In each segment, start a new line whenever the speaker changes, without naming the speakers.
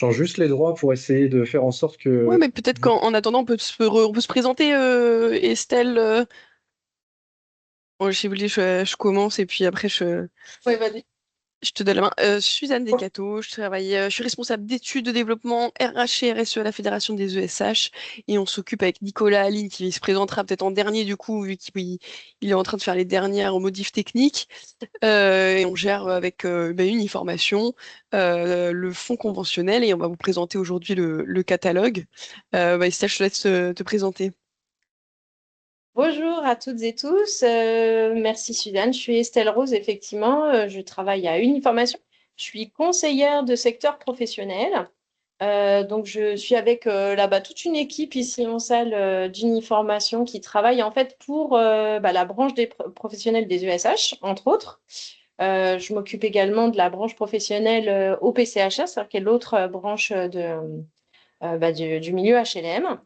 change juste les droits pour essayer de faire en sorte
Ouais,
que...
mais peut-être qu'en attendant, on peut se présenter, Estelle. Bon, si vous voulez, je commence et puis après,
Oui, vas-y.
je te donne la main. Suzanne Descateaux, je suis responsable d'études de développement RH et RSE à la Fédération des ESH et on s'occupe avec Nicolas Aline qui se présentera peut-être en dernier du coup, vu qu'il est en train de faire les dernières modifs techniques. Et on gère avec Uniformation le fonds conventionnel et on va vous présenter aujourd'hui le catalogue. Estelle, je te laisse te présenter.
Bonjour à toutes et tous. Merci Suzanne. Je suis Estelle Rose, effectivement. Je travaille à Uniformation. Je suis conseillère de secteur professionnel. Donc, je suis avec là-bas toute une équipe ici en salle d'Uniformation qui travaille en fait pour la branche des professionnels des ESH, entre autres. Je m'occupe également de la branche professionnelle OPCHA, c'est-à-dire qui est l'autre branche du milieu HLM.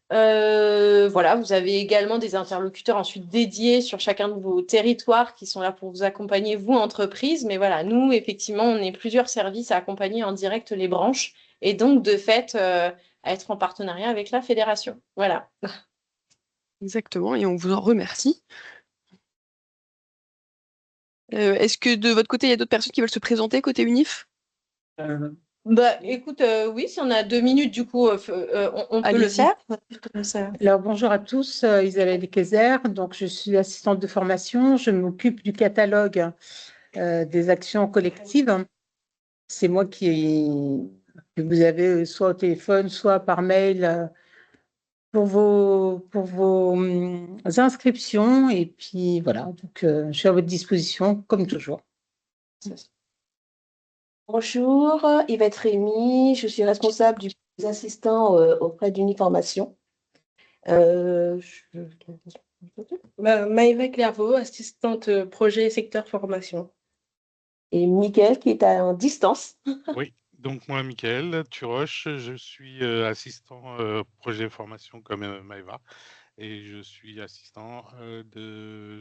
Voilà, vous avez également des interlocuteurs ensuite dédiés sur chacun de vos territoires qui sont là pour vous accompagner, vous, entreprise. Mais voilà, nous, effectivement, on est plusieurs services à accompagner en direct les branches et donc, de fait, à être en partenariat avec la fédération. Voilà.
Exactement, et on vous en remercie. Est-ce que de votre côté, il y a d'autres personnes qui veulent se présenter côté Unif?
Euh, Écoute, oui, si on a 2 minutes, du coup, on peut le
Allez-y.
faire.
Alors, bonjour à tous, Isabelle Kayser. Donc, je suis assistante de formation. Je m'occupe du catalogue des actions collectives. C'est moi que vous avez soit au téléphone, soit par mail pour vos inscriptions. Et puis, voilà. Donc, je suis à votre disposition, comme toujours.
Bonjour, Yvette Rémy, je suis responsable des assistants auprès d'Uniformation. Euh, je-
Maëva Clairvaux, assistante projet secteur formation.
Et Mickaël qui est en distance.
Oui, donc moi, Mickaël Turoche, je suis assistant projet formation comme Maëva et je suis assistant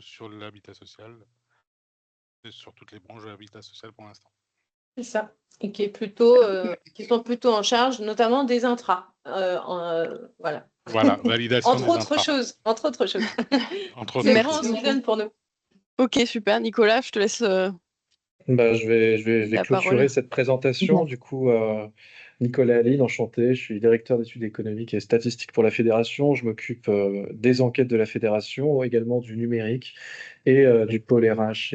sur l'habitat social, sur toutes les branches de l'habitat social pour l'instant.
C'est ça. Et qui sont plutôt en charge, notamment des intras. Voilà.
Voilà, validation
Entre
des
autres
intras.
choses. Entre autres choses.
Entre autres
C'est
Merci
bon,
choses.
beaucoup.
Suzanne, pour nous.
Ok, super. Nicolas, je te laisse
Je vais
la
clôturer
parole.
cette présentation. Du coup, Nicolas Aline, enchanté. Je suis directeur d'études économiques et statistiques pour la Fédération. Je m'occupe des enquêtes de la Fédération, également du numérique et du pôle RH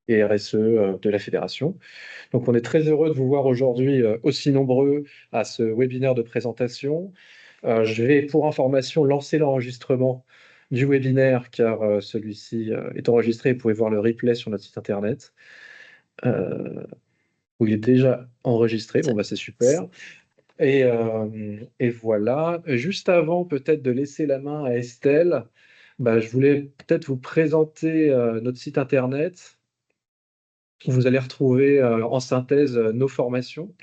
et RSE de la Fédération. Donc, on est très heureux de vous voir aujourd'hui aussi nombreux à ce webinaire de présentation. Je vais, pour information, lancer l'enregistrement du webinaire car celui-ci est enregistré. Vous pouvez voir le replay sur notre site internet où il est déjà enregistré. Bon, bah, c'est super. Et voilà. Juste avant peut-être de laisser la main à Estelle, bah, je voulais peut-être vous présenter notre site internet où vous allez retrouver en synthèse nos formations.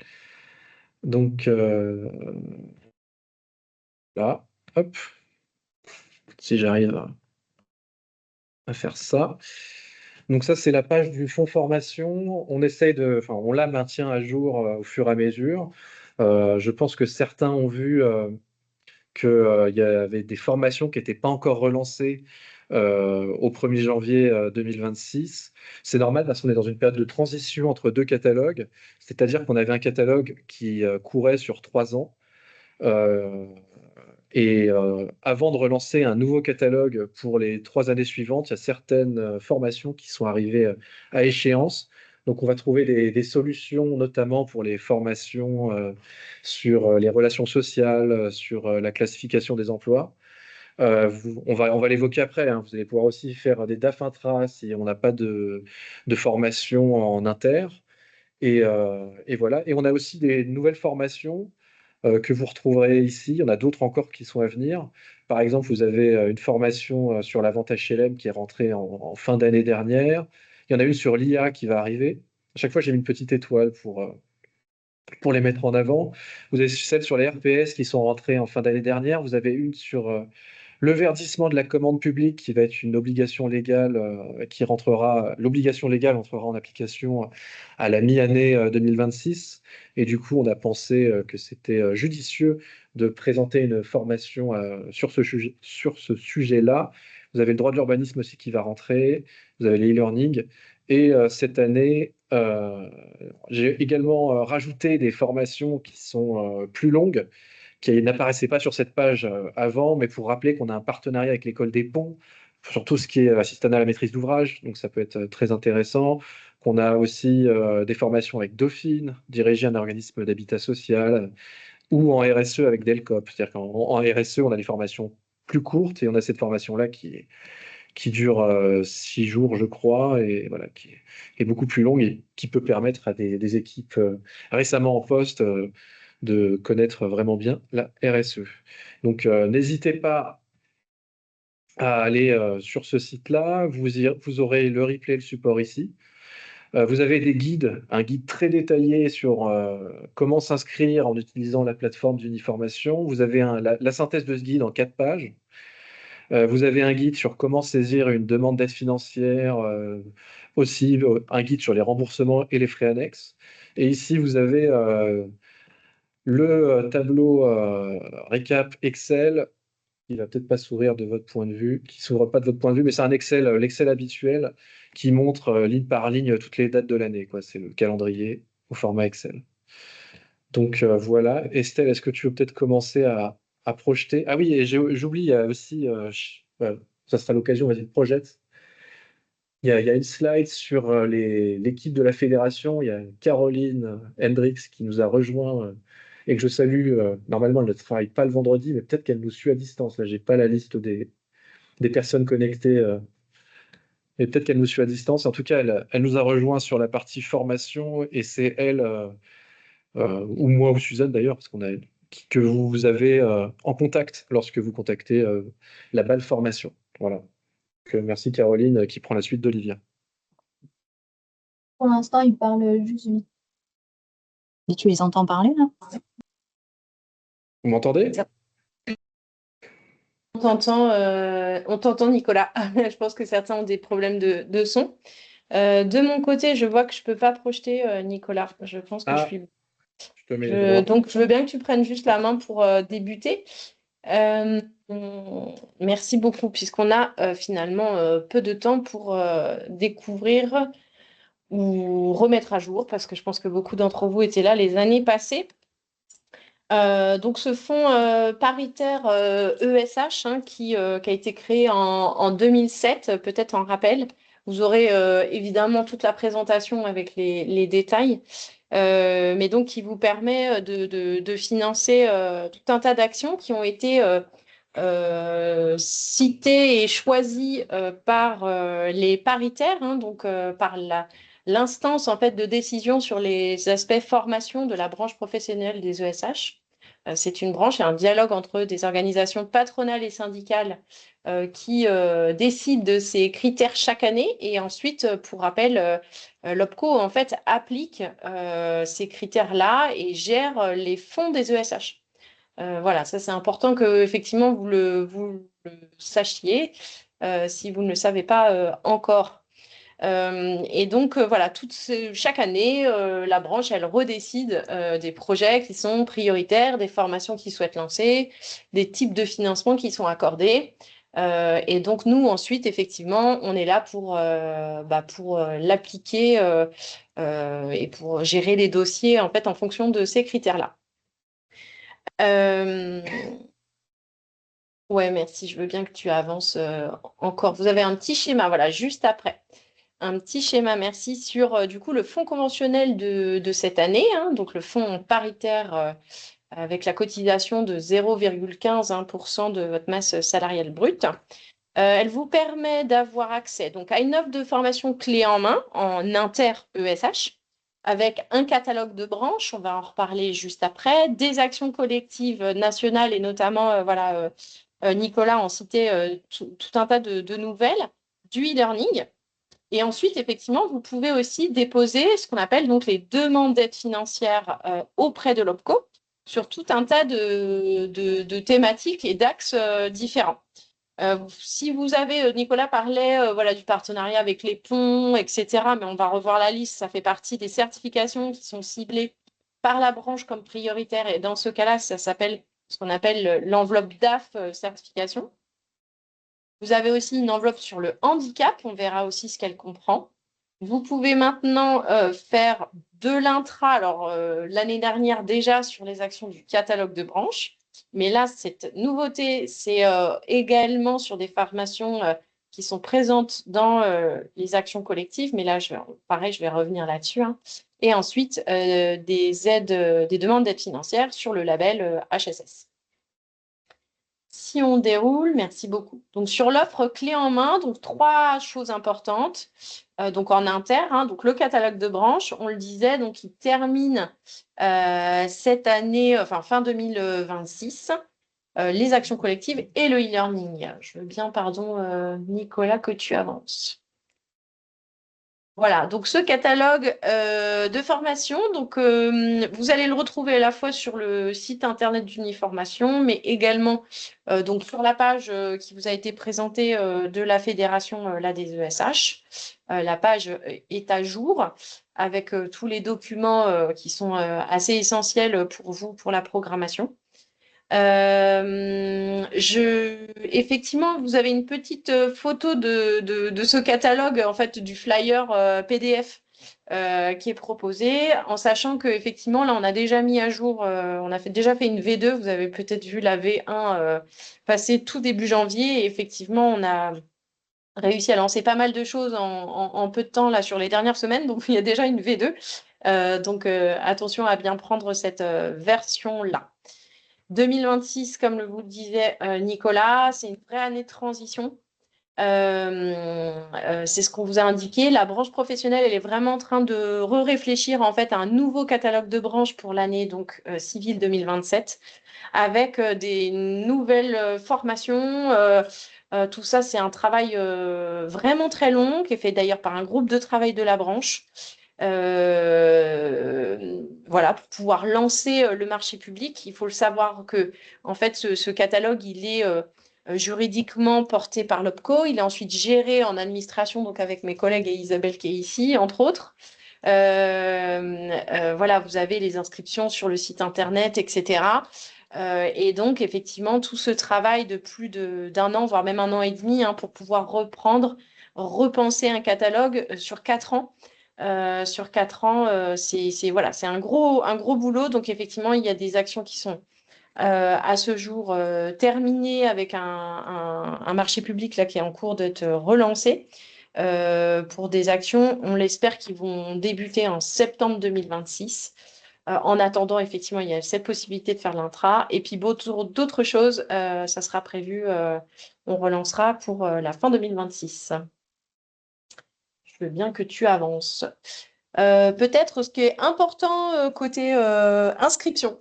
Donc là, hop, si j'arrive à faire ça. Donc ça, c'est la page du fonds formation. On la maintient à jour au fur et à mesure. Je pense que certains ont vu qu'il y avait des formations qui n'étaient pas encore relancées au 1er janvier 2026. C'est normal parce qu'on est dans une période de transition entre deux catalogues, c'est-à-dire qu'on avait un catalogue qui courait sur 3 ans. Euh, Avant de relancer un nouveau catalogue pour les 3 années suivantes, il y a certaines formations qui sont arrivées à échéance. Donc, on va trouver des solutions, notamment pour les formations sur les relations sociales, sur la classification des emplois. On va l'évoquer après, hein. Vous allez pouvoir aussi faire des DAF intra si on n'a pas de formation en inter. Et voilà. Et on a aussi des nouvelles formations que vous retrouverez ici. Il y en a d'autres encore qui sont à venir. Par exemple, vous avez une formation sur la vente HLM qui est rentrée en fin d'année dernière. Il y en a une sur l'IA qui va arriver. À chaque fois, j'ai mis une petite étoile pour les mettre en avant. Vous avez celle sur les RPS qui sont rentrées en fin d'année dernière. Vous avez une sur Le verdissement de la commande publique, qui va être une obligation légale, l'obligation légale entrera en application à la mi-année 2026. Et du coup, on a pensé que c'était judicieux de présenter une formation sur ce sujet-là. Vous avez le droit de l'urbanisme aussi qui va rentrer, vous avez les e-learning. Et cette année, j'ai également rajouté des formations qui sont plus longues, qui n'apparaissaient pas sur cette page avant, mais pour rappeler qu'on a un partenariat avec l'École des Ponts, sur tout ce qui est assistanat à la maîtrise d'ouvrage, donc ça peut être très intéressant, qu'on a aussi des formations avec Dauphine, diriger un organisme d'habitat social, ou en RSE avec Delcop. C'est-à-dire qu'en RSE, on a des formations plus courtes, et on a cette formation-là qui dure 6 jours, je crois, et voilà, qui est beaucoup plus longue et qui peut permettre à des équipes récemment en poste de connaître vraiment bien la RSE. Donc, n'hésitez pas à aller sur ce site-là. Vous aurez le replay et le support ici. Vous avez des guides, un guide très détaillé sur comment s'inscrire en utilisant la plateforme d'Uniformation. Vous avez la synthèse de ce guide en 4 pages. Vous avez un guide sur comment saisir une demande d'aide financière, aussi un guide sur les remboursements et les frais annexes. Et ici, vous avez le tableau récap Excel, qui va peut-être pas sourire de votre point de vue, qui s'ouvre pas de votre point de vue, mais c'est un Excel, l'Excel habituel, qui montre ligne par ligne toutes les dates de l'année, quoi. C'est le calendrier au format Excel. Donc voilà. Estelle, est-ce que tu veux peut-être commencer à projeter? Ah oui, et j'oublie, il y a aussi, ça sera l'occasion, vas-y, projette. Il y a une slide sur l'équipe de la fédération. Il y a Caroline Hendricks qui nous a rejoint et que je salue. Normalement, elle ne travaille pas le vendredi, mais peut-être qu'elle nous suit à distance. Là, j'ai pas la liste des personnes connectées, mais peut-être qu'elle nous suit à distance. En tout cas, elle nous a rejoint sur la partie formation et c'est elle, ou moi ou Suzanne d'ailleurs, parce que vous avez en contact lorsque vous contactez la balle formation. Voilà. Donc, merci Caroline qui prend la suite d'Olivia.
Pour l'instant, ils parlent juste vite. Et tu les entends parler, là?
Vous m'entendez?
On t'entend, Nicolas. Je pense que certains ont des problèmes de son. De mon côté, je vois que je ne peux pas projeter, Nicolas. Je pense que je suis.
Je te mets les droits.
Donc, je veux bien que tu prennes juste la main pour débuter. Merci beaucoup, puisqu'on a finalement peu de temps pour découvrir ou remettre à jour, parce que je pense que beaucoup d'entre vous étaient là les années passées. Donc ce fonds paritaire ESH qui a été créé en 2007, peut-être en rappel. Vous aurez évidemment toute la présentation avec les détails, mais donc qui vous permet de financer tout un tas d'actions qui ont été citées et choisies par les paritaires, hein, donc par l'instance en fait de décision sur les aspects formation de la branche professionnelle des ESH. C'est une branche et un dialogue entre des organisations patronales et syndicales qui décident de ces critères chaque année. Et ensuite, pour rappel, l'OPCO en fait applique ces critères-là et gère les fonds des ESH. Voilà, ça c'est important que effectivement vous le sachiez si vous ne le savez pas encore. Et donc, voilà, chaque année, la branche, elle redécide des projets qui sont prioritaires, des formations qu'ils souhaitent lancer, des types de financement qui sont accordés. Et donc, nous, ensuite, effectivement, on est là pour l'appliquer et pour gérer les dossiers, en fait, en fonction de ces critères-là. Ouais, merci. Je veux bien que tu avances encore. Vous avez un petit schéma, voilà, juste après. Un petit schéma, merci, sur du coup le fonds conventionnel de cette année, hein, donc le fonds paritaire avec la cotisation de 0,15% de votre masse salariale brute. Elle vous permet d'avoir accès donc, à une offre de formation clé en main en inter-ESH avec un catalogue de branches, on va en reparler juste après, des actions collectives nationales et notamment, Nicolas en citait tout un tas de nouvelles, du e-learning. Et ensuite, effectivement, vous pouvez aussi déposer ce qu'on appelle donc les demandes d'aide financière auprès de l'OPCO sur tout un tas de thématiques et d'axes différents. Si vous avez, Nicolas parlait voilà, du partenariat avec les ponts, etc., mais on va revoir la liste, ça fait partie des certifications qui sont ciblées par la branche comme prioritaires, et dans ce cas-là, ça s'appelle ce qu'on appelle l'enveloppe DAF certification. Vous avez aussi une enveloppe sur le handicap, on verra aussi ce qu'elle comprend. Vous pouvez maintenant faire de l'intra, alors l'année dernière déjà sur les actions du catalogue de branches, mais là, cette nouveauté, c'est également sur des formations qui sont présentes dans les actions collectives, mais là, pareil, je vais revenir là-dessus, hein. Et ensuite, des aides, des demandes d'aide financière sur le label HSS. Si on déroule, merci beaucoup. Donc, sur l'offre clé en main, donc 3 choses importantes. Donc, en inter, hein, donc le catalogue de branches, on le disait, donc il termine cette année, enfin fin 2026, les actions collectives et le e-learning. Je veux bien, pardon, Nicolas, que tu avances. Voilà, donc ce catalogue de formation, donc, vous allez le retrouver à la fois sur le site internet d'Uniformation, mais également donc sur la page qui vous a été présentée de la fédération là, des ESH. La page est à jour avec tous les documents qui sont assez essentiels pour vous, pour la programmation. Effectivement, vous avez une petite photo de ce catalogue, en fait, du flyer PDF qui est proposé, en sachant que effectivement, là, on a déjà mis à jour, on a déjà fait une V2, vous avez peut-être vu la V1 passer tout début janvier, et effectivement, on a réussi à lancer pas mal de choses en peu de temps là sur les dernières semaines, donc il y a déjà une V2. Donc attention à bien prendre cette version-là. 2026, comme vous le disait Nicolas, c'est une vraie année de transition. C'est ce qu'on vous a indiqué. La branche professionnelle, elle est vraiment en train de réfléchir en fait à un nouveau catalogue de branches pour l'année donc civile 2027, avec des nouvelles formations. Tout ça, c'est un travail vraiment très long qui est fait d'ailleurs par un groupe de travail de la branche. Voilà, pour pouvoir lancer le marché public, il faut le savoir que en fait ce catalogue il est juridiquement porté par l'OPCO, il est ensuite géré en administration, donc avec mes collègues et Isabelle qui est ici, entre autres. Voilà, vous avez les inscriptions sur le site internet, etc. Et donc, effectivement, tout ce travail de plus d'un an, voire même 1 an et demi, hein, pour pouvoir repenser un catalogue sur 4 ans. Sur 4 ans, voilà, c'est un gros boulot. Donc, effectivement, il y a des actions qui sont à ce jour terminées avec un marché public là, qui est en cours d'être relancé pour des actions, on l'espère, qui vont débuter en septembre 2026. En attendant, effectivement, il y a cette possibilité de faire l'intra. Et puis, d'autres choses, ça sera prévu, on relancera pour la fin 2026. Je veux bien que tu avances. Peut-être ce qui est important côté inscription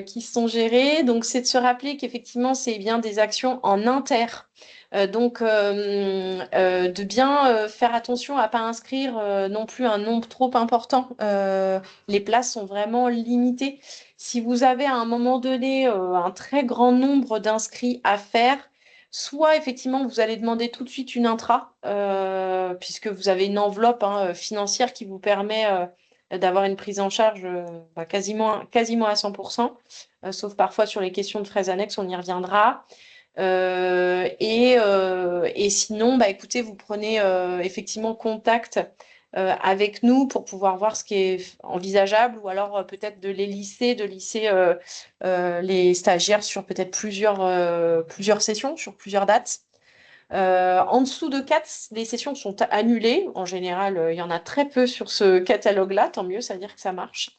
qui sont gérées, donc c'est de se rappeler qu'effectivement, c'est bien des actions en inter. Donc, de bien faire attention à ne pas inscrire non plus un nombre trop important. Les places sont vraiment limitées. Si vous avez à un moment donné un très grand nombre d'inscrits à faire, soit effectivement vous allez demander tout de suite une intra, puisque vous avez une enveloppe financière qui vous permet d'avoir une prise en charge quasiment à 100%, sauf parfois sur les questions de frais annexes, on y reviendra. Et sinon, écoutez, vous prenez effectivement contact avec nous pour pouvoir voir ce qui est envisageable, ou alors peut-être de lisser les stagiaires sur peut-être plusieurs sessions, sur plusieurs dates. En dessous de 4, les sessions sont annulées. En général, il y en a très peu sur ce catalogue-là, tant mieux, ça veut dire que ça marche.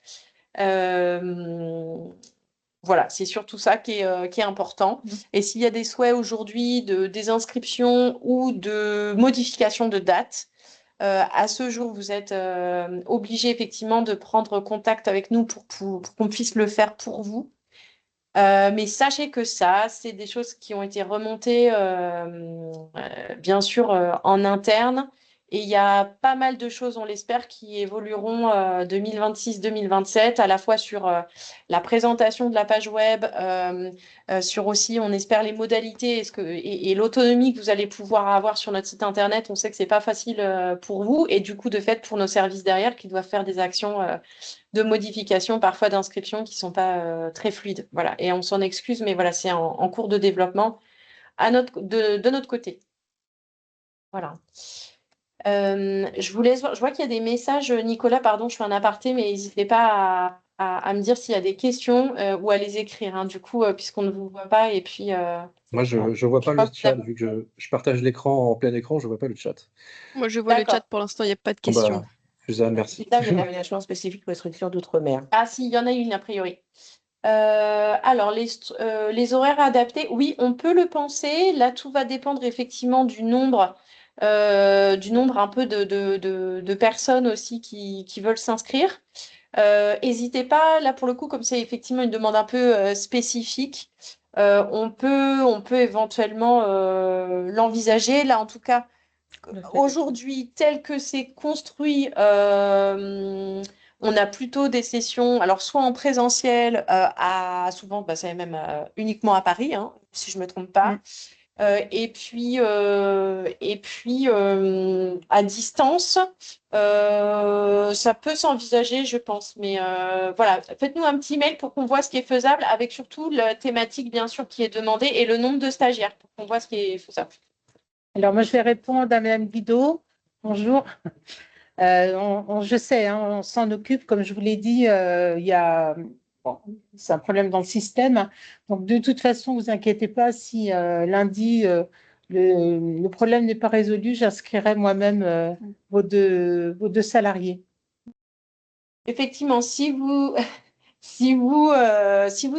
Voilà, c'est surtout ça qui est important. Et s'il y a des souhaits aujourd'hui des inscriptions ou de modification de date, à ce jour, vous êtes obligé effectivement de prendre contact avec nous pour qu'on puisse le faire pour vous. Mais sachez que ça, c'est des choses qui ont été remontées, bien sûr, en interne. Et il y a pas mal de choses, on l'espère, qui évolueront 2026-2027, à la fois sur la présentation de la page web, sur aussi, on espère, les modalités et l'autonomie que vous allez pouvoir avoir sur notre site internet. On sait que c'est pas facile pour vous et du coup, de fait, pour nos services derrière qui doivent faire des actions de modification, parfois d'inscription, qui sont pas très fluides. Voilà. Et on s'en excuse, mais voilà, c'est en cours de développement de notre côté. Voilà. Je vous laisse voir. Je vois qu'il y a des messages, Nicolas, pardon, je fais un aparté, mais n'hésitez pas à me dire s'il y a des questions ou à les écrire, hein, du coup, puisqu'on ne vous voit pas. Et puis,
Moi, je
voilà.
ne vois pas
Je
le
crois que
chat, vu que je partage l'écran en plein écran, je ne vois pas le chat.
Moi, je vois le chat
D'accord.
pour l'instant, il n'y a pas de
Bon,
questions.
bah, Suzanne, merci.
Système de l'aménagement spécifique pour les structures d'outre-mer.
Ah, si, il y en a une, a priori. Alors, les horaires adaptés, oui, on peut le penser. Là, tout va dépendre effectivement du nombre un peu de personnes aussi qui veulent s'inscrire. N'hésitez pas, là pour le coup, comme c'est effectivement une demande un peu spécifique, on peut éventuellement l'envisager. Là, en tout cas, aujourd'hui, tel que c'est construit, on a plutôt des sessions, alors soit en présentiel, souvent, bah, c'est même uniquement à Paris, hein, si je ne me trompe pas. Et puis, à distance, ça peut s'envisager, je pense. Mais voilà, faites-nous un petit mail pour qu'on voit ce qui est faisable, avec surtout la thématique, bien sûr, qui est demandée et le nombre de stagiaires, pour qu'on voit ce qui est faisable.
Alors, moi, je vais répondre à Mme Guido. Bonjour. Je sais, hein, on s'en occupe. Comme je vous l'ai dit, bon, c'est un problème dans le système. Donc, de toute façon, vous inquiétez pas si lundi, le problème n'est pas résolu, j'inscrirai moi-même vos deux salariés.
Effectivement, si vous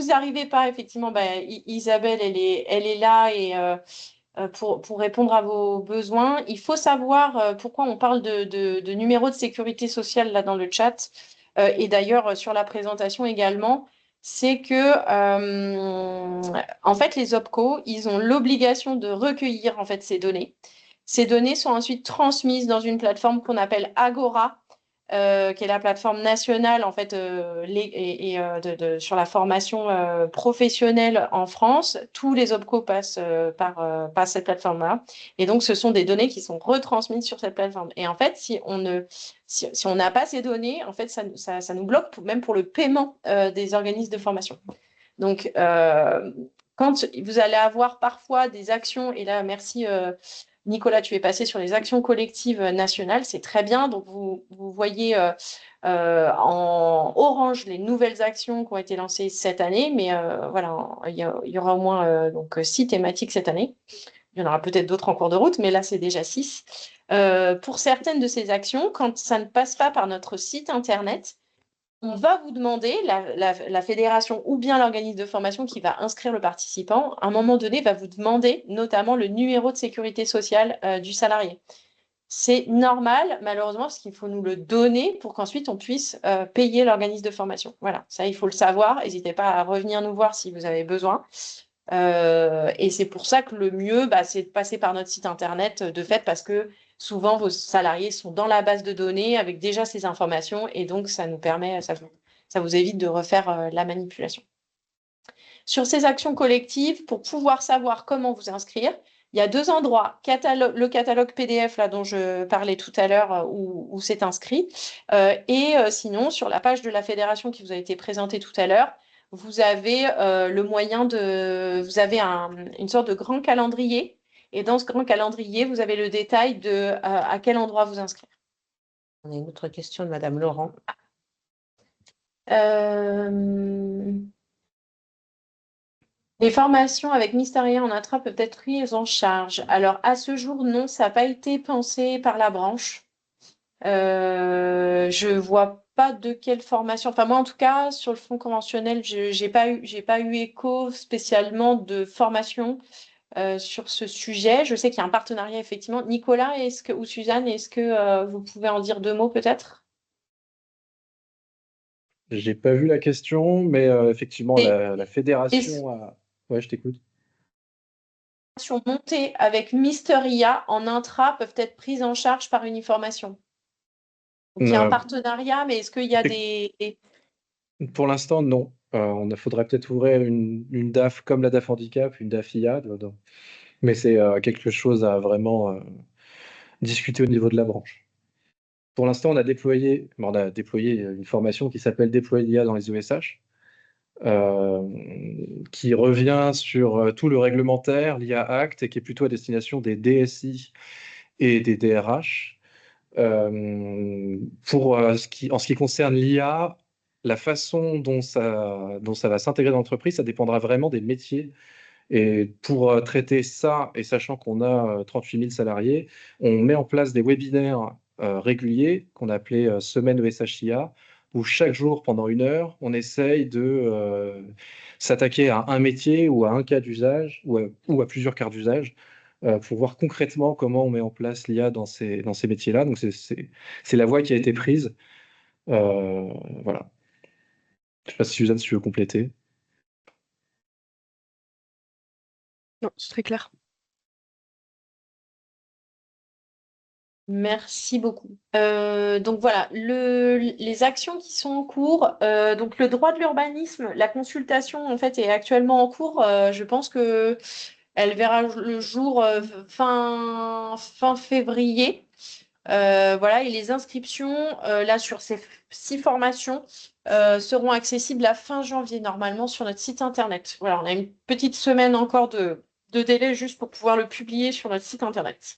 n'arrivez pas, effectivement, ben, Isabelle, elle est là et pour répondre à vos besoins. Il faut savoir pourquoi on parle de numéro de sécurité sociale là dans le chat et d'ailleurs sur la présentation également. C'est que en fait les OPCO, ils ont l'obligation de recueillir en fait ces données. Ces données sont ensuite transmises dans une plateforme qu'on appelle Agora, qui est la plateforme nationale en fait sur la formation professionnelle en France. Tous les OPCO passent par cette plateforme-là. Et donc, ce sont des données qui sont retransmises sur cette plateforme. Et en fait, si on n'a pas ces données, en fait, ça nous bloque même pour le paiement des organismes de formation. Donc, quand vous allez avoir parfois des actions, et là, merci Nicolas, tu es passé sur les actions collectives nationales, c'est très bien. Donc, vous voyez en orange les nouvelles actions qui ont été lancées cette année, mais voilà, il y aura au moins 6 thématiques cette année. Il y en aura peut-être d'autres en cours de route, mais là, c'est déjà 6. Pour certaines de ces actions, quand ça ne passe pas par notre site internet, on va vous demander, la fédération ou bien l'organisme de formation qui va inscrire le participant, à un moment donné, va vous demander notamment le numéro de sécurité sociale du salarié. C'est normal, malheureusement, parce qu'il faut nous le donner pour qu'ensuite on puisse payer l'organisme de formation. Voilà, ça, il faut le savoir. N'hésitez pas à revenir nous voir si vous avez besoin. Et c'est pour ça que le mieux, c'est de passer par notre site internet de fait, parce que souvent vos salariés sont dans la base de données avec déjà ces informations et donc ça nous permet, ça vous évite de refaire la manipulation. Sur ces actions collectives, pour pouvoir savoir comment vous inscrire, il y a 2 endroits, le catalogue PDF là, dont je parlais tout à l'heure où c'est inscrit, et sinon sur la page de la fédération qui vous a été présentée tout à l'heure, vous avez le moyen vous avez une sorte de grand calendrier, et dans ce grand calendrier, vous avez le détail de à quel endroit vous inscrire.
On a une autre question de Madame Laurent.
Les formations avec Mysteria en intra peuvent être prises en charge. Alors, à ce jour, non, ça n'a pas été pensé par la branche. Je ne vois pas de quelle formation. Enfin, moi, en tout cas, sur le fonds conventionnel, je n'ai pas eu écho spécialement de formation sur ce sujet. Je sais qu'il y a un partenariat, effectivement. Nicolas, ou Suzanne, est-ce que vous pouvez en dire 2 mots, peut-être?
J'ai pas vu la question, mais effectivement, la fédération a... Ouais, je t'écoute.
montées avec Mister IA en intra peuvent être prises en charge par Uniformation. Donc, il y a un partenariat, mais est-ce qu'il y a des...
Pour l'instant, non. Il faudrait peut-être ouvrir une DAF comme la DAF Handicap, une DAF IA, mais c'est quelque chose à vraiment discuter au niveau de la branche. Pour l'instant, on a déployé une formation qui s'appelle Déployer l'IA dans les ESH, qui revient sur tout le réglementaire, l'IA Act, et qui est plutôt à destination des DSI et des DRH. En ce qui concerne l'IA, la façon dont ça va s'intégrer dans l'entreprise, ça dépendra vraiment des métiers. Et pour traiter ça, et sachant qu'on a 38 000 salariés, on met en place des webinaires réguliers qu'on appelait Semaine ESHIA, où chaque jour, pendant 1 heure, on essaye de s'attaquer à un métier ou à un cas d'usage, ou à plusieurs cas d'usage, pour voir concrètement comment on met en place l'IA dans ces métiers-là. Donc, c'est la voie qui a été prise. Voilà. Je ne sais pas si Suzanne, si tu veux compléter.
Non, c'est très clair.
Merci beaucoup. Donc voilà, les actions qui sont en cours, donc le droit de l'urbanisme, la consultation en fait est actuellement en cours. Je pense que elle verra le jour fin février. Voilà, et les inscriptions là sur ces 6 formations seront accessibles à fin janvier normalement sur notre site internet. Voilà, on a une petite semaine encore de délai juste pour pouvoir le publier sur notre site internet.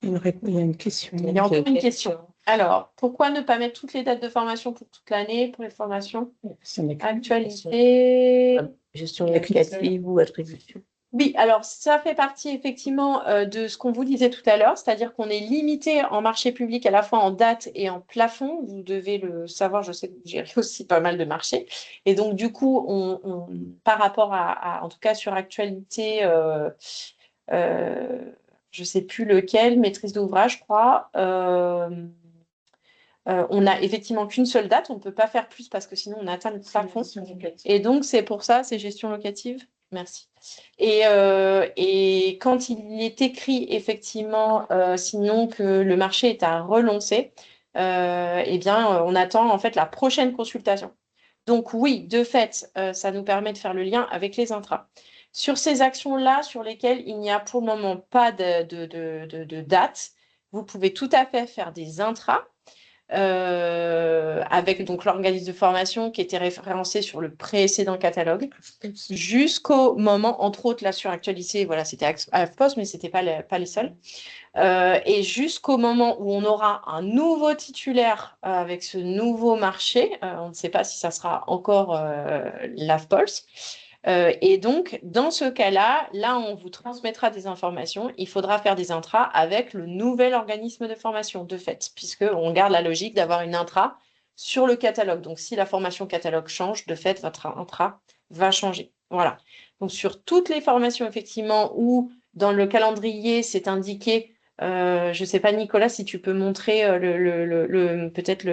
Il y a une question.
Il y a encore une question. Alors, pourquoi ne pas mettre toutes les dates de formation pour toute l'année pour les formations? Actualité.
Gestion locative ou attribution.
Oui, alors ça fait partie effectivement de ce qu'on vous disait tout à l'heure, c'est-à-dire qu'on est limité en marché public à la fois en date et en plafond. Vous devez le savoir, je sais que vous gérez aussi pas mal de marchés. Et donc, du coup, par rapport en tout cas sur actualité, je ne sais plus lequel, maîtrise d'ouvrage, je crois. On n'a effectivement qu'une seule date, on ne peut pas faire plus parce que sinon on atteint le plafond. Et donc c'est pour ça, c'est gestion locative. Merci. Et quand il est écrit effectivement, sinon que le marché est à relancer, eh bien on attend en fait la prochaine consultation. Donc oui, de fait, ça nous permet de faire le lien avec les intras. Sur ces actions-là, sur lesquelles il n'y a pour le moment pas de date, vous pouvez tout à fait faire des intras avec donc l'organisme de formation qui était référencé sur le précédent catalogue jusqu'au moment, entre autres là sur Actualité, voilà, c'était AFPOS, mais ce n'était pas les seuls. Et jusqu'au moment où on aura un nouveau titulaire avec ce nouveau marché, on ne sait pas si ça sera encore l'AFPOS. Et donc, dans ce cas-là, là, on vous transmettra des informations. Il faudra faire des intras avec le nouvel organisme de formation, de fait, puisqu'on garde la logique d'avoir une intra sur le catalogue. Donc, si la formation catalogue change, de fait, votre intra va changer. Voilà. Donc, sur toutes les formations, effectivement, où dans le calendrier, c'est indiqué, je ne sais pas, Nicolas, si tu peux montrer peut-être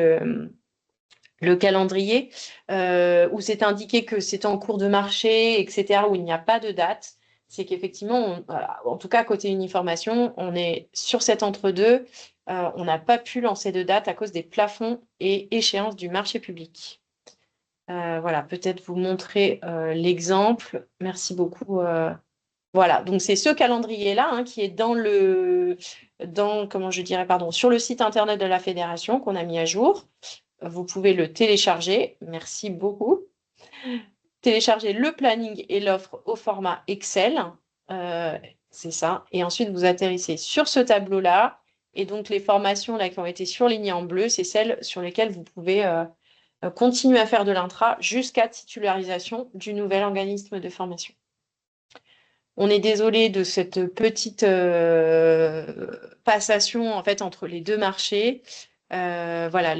le calendrier, où c'est indiqué que c'est en cours de marché, etc., où il n'y a pas de date, c'est qu'effectivement, en tout cas, côté Uniformation, on est sur cet entre-deux. On n'a pas pu lancer de date à cause des plafonds et échéances du marché public. Voilà, peut-être vous montrer l'exemple. Merci beaucoup. Voilà, donc c'est ce calendrier-là qui est sur le site internet de la fédération qu'on a mis à jour. Vous pouvez le télécharger. Merci beaucoup. Télécharger le planning et l'offre au format Excel. C'est ça. Et ensuite, vous atterrissez sur ce tableau-là. Et donc, les formations là, qui ont été surlignées en bleu, c'est celles sur lesquelles vous pouvez continuer à faire de l'intra jusqu'à titularisation du nouvel organisme de formation. On est désolé de cette petite passation en fait, entre les deux marchés. Voilà, voilà.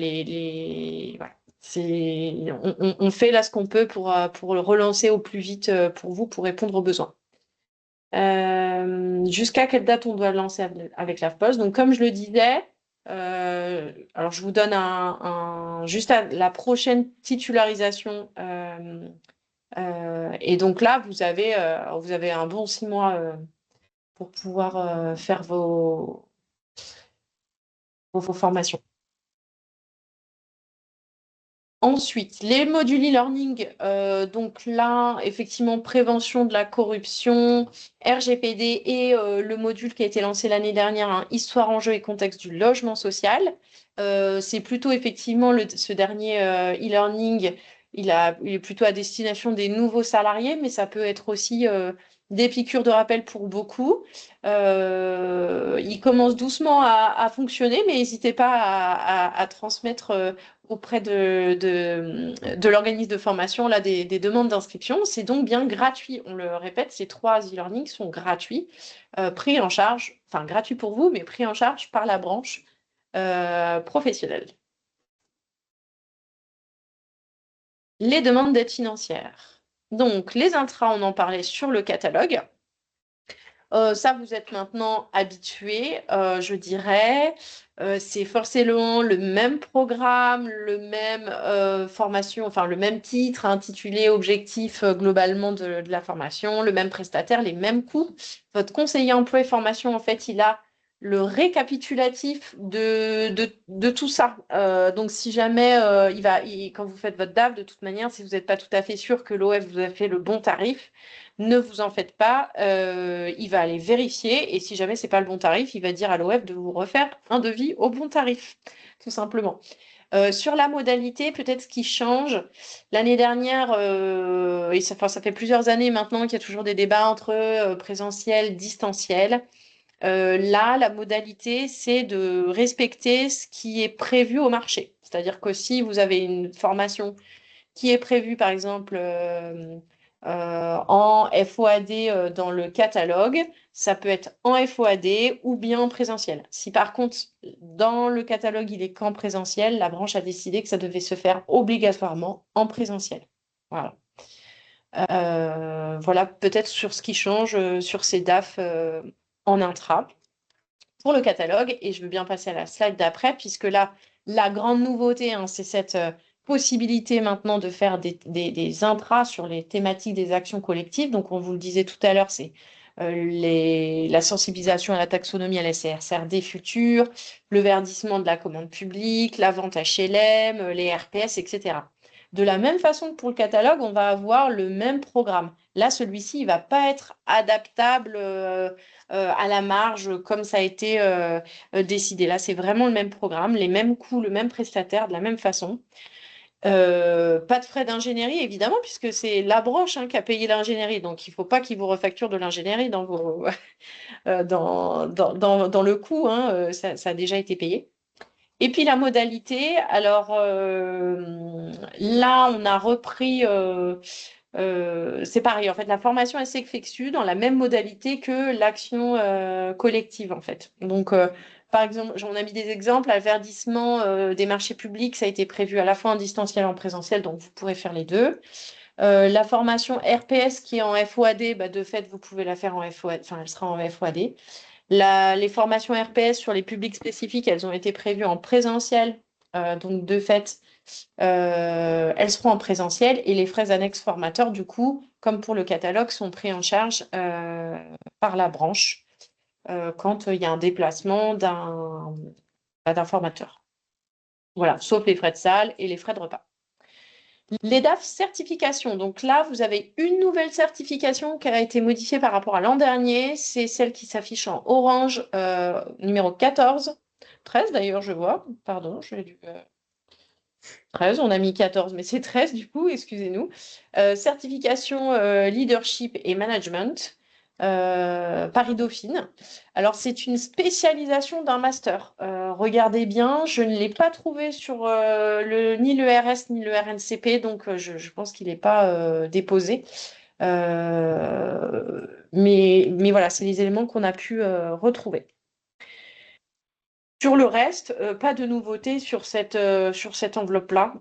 On fait là ce qu'on peut pour le relancer au plus vite pour vous, pour répondre aux besoins. Jusqu'à quelle date on doit lancer avec l'AFPOS? Donc, comme je le disais, alors je vous donne juste à la prochaine titularisation. Et donc là, vous avez un bon 6 mois pour pouvoir faire vos formations. Ensuite, les modules e-learning, donc là, effectivement, prévention de la corruption, RGPD et le module qui a été lancé l'année dernière, hein, Histoire, enjeux et contexte du logement social. C'est plutôt effectivement ce dernier e-learning, il est plutôt à destination des nouveaux salariés, mais ça peut être aussi des piqûres de rappel pour beaucoup. Il commence doucement à fonctionner, mais n'hésitez pas à transmettre auprès de l'organisme de formation là, des demandes d'inscription. C'est donc bien gratuit. On le répète, ces 3 e-learning sont gratuits, pris en charge, enfin gratuits pour vous, mais pris en charge par la branche professionnelle. Les demandes d'aide financière. Donc, les intras, on en parlait sur le catalogue. Ça, vous êtes maintenant habitués, je dirais. C'est forcément le même programme, le même formation, enfin le même titre intitulé objectif globalement de la formation, le même prestataire, les mêmes coûts. Votre conseiller emploi et formation, en fait, il a le récapitulatif de tout ça. Donc, si jamais quand vous faites votre DAF, de toute manière, si vous n'êtes pas tout à fait sûr que l'OF vous a fait le bon tarif, ne vous en faites pas, il va aller vérifier et si jamais c'est pas le bon tarif, il va dire à l'OF de vous refaire un devis au bon tarif, tout simplement. Sur la modalité, peut-être ce qui change. L'année dernière, et ça fait plusieurs années maintenant qu'il y a toujours des débats entre présentiel, distanciel. Là, la modalité, c'est de respecter ce qui est prévu au marché. C'est-à-dire que si vous avez une formation qui est prévue, par exemple, en FOAD dans le catalogue, ça peut être en FOAD ou bien en présentiel. Si par contre, dans le catalogue, il est qu'en présentiel, la branche a décidé que ça devait se faire obligatoirement en présentiel. Voilà. Voilà peut-être sur ce qui change sur ces DAF en intra pour le catalogue. Et je veux bien passer à la slide d'après, puisque là, la grande nouveauté, hein, c'est cette possibilité maintenant de faire des intras sur les thématiques des actions collectives. Donc, on vous le disait tout à l'heure, c'est la sensibilisation à la taxonomie, à la CSRD future, le verdissement de la commande publique, la vente HLM, les RPS, etc. De la même façon que pour le catalogue, on va avoir le même programme. Là, celui-ci, il ne va pas être adaptable à la marge comme ça a été décidé. Là, c'est vraiment le même programme, les mêmes coûts, le même prestataire, de la même façon. Pas de frais d'ingénierie, évidemment, puisque c'est la branche qui a payé l'ingénierie. Donc, il ne faut pas qu'ils vous refacturent de l'ingénierie dans le coût. Ça a déjà été payé. Et puis la modalité, alors là, on a repris, c'est pareil, en fait, la formation elle s'effectue dans la même modalité que l'action collective, en fait. Donc, par exemple, on a mis des exemples, le verdissement des marchés publics, ça a été prévu à la fois en distanciel et en présentiel, donc vous pourrez faire les deux. La formation RPS qui est en FOAD, de fait, vous pouvez la faire en FOAD, enfin, elle sera en FOAD. Les formations RPS sur les publics spécifiques, elles ont été prévues en présentiel. Donc, de fait, elles seront en présentiel et les frais annexes formateurs, du coup, comme pour le catalogue, sont pris en charge par la branche quand il y a un déplacement d'un formateur. Voilà, sauf les frais de salle et les frais de repas. Les DAF certifications. Donc là, vous avez une nouvelle certification qui a été modifiée par rapport à l'an dernier. C'est celle qui s'affiche en orange, numéro 14. 13 d'ailleurs, je vois. Pardon, j'ai dû... 13, on a mis 14, mais c'est 13 du coup, excusez-nous. Certification leadership et management, Paris Dauphine. Alors, c'est une spécialisation d'un master. Regardez bien, je ne l'ai pas trouvé sur ni le RS ni le RNCP, donc je pense qu'il n'est pas déposé. Mais voilà, c'est les éléments qu'on a pu retrouver. Sur le reste, pas de nouveauté sur cette enveloppe-là.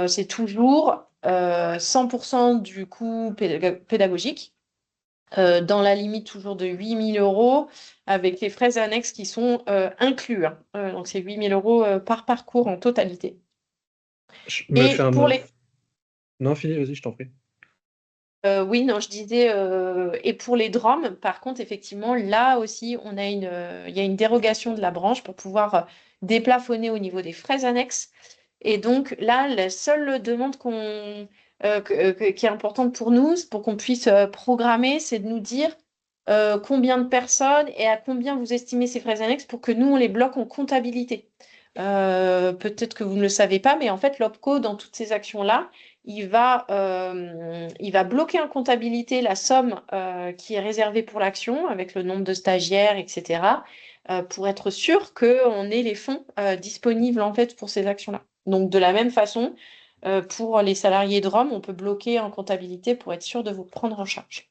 C'est toujours 100% du coût pédagogique, dans la limite toujours de 8 000 € avec les frais annexes qui sont inclus. Donc, c'est 8 000 € par parcours en totalité.
Je me fais un... Non, fini, vas-y, je t'en prie.
Oui, non, je disais, et pour les DROM, par contre, effectivement, là aussi, il y a une dérogation de la branche pour pouvoir déplafonner au niveau des frais annexes. Et donc là, la seule demande qui est importante pour nous, c'est pour qu'on puisse programmer, c'est de nous dire combien de personnes et à combien vous estimez ces frais annexes pour que nous, on les bloque en comptabilité. Peut-être que vous ne le savez pas, mais en fait, l'OPCO, dans toutes ces actions-là, il va bloquer en comptabilité la somme qui est réservée pour l'action, avec le nombre de stagiaires, etc., pour être sûr qu'on ait les fonds disponibles en fait pour ces actions-là. Donc, de la même façon, pour les salariés de Rome, on peut bloquer en comptabilité pour être sûr de vous prendre en charge.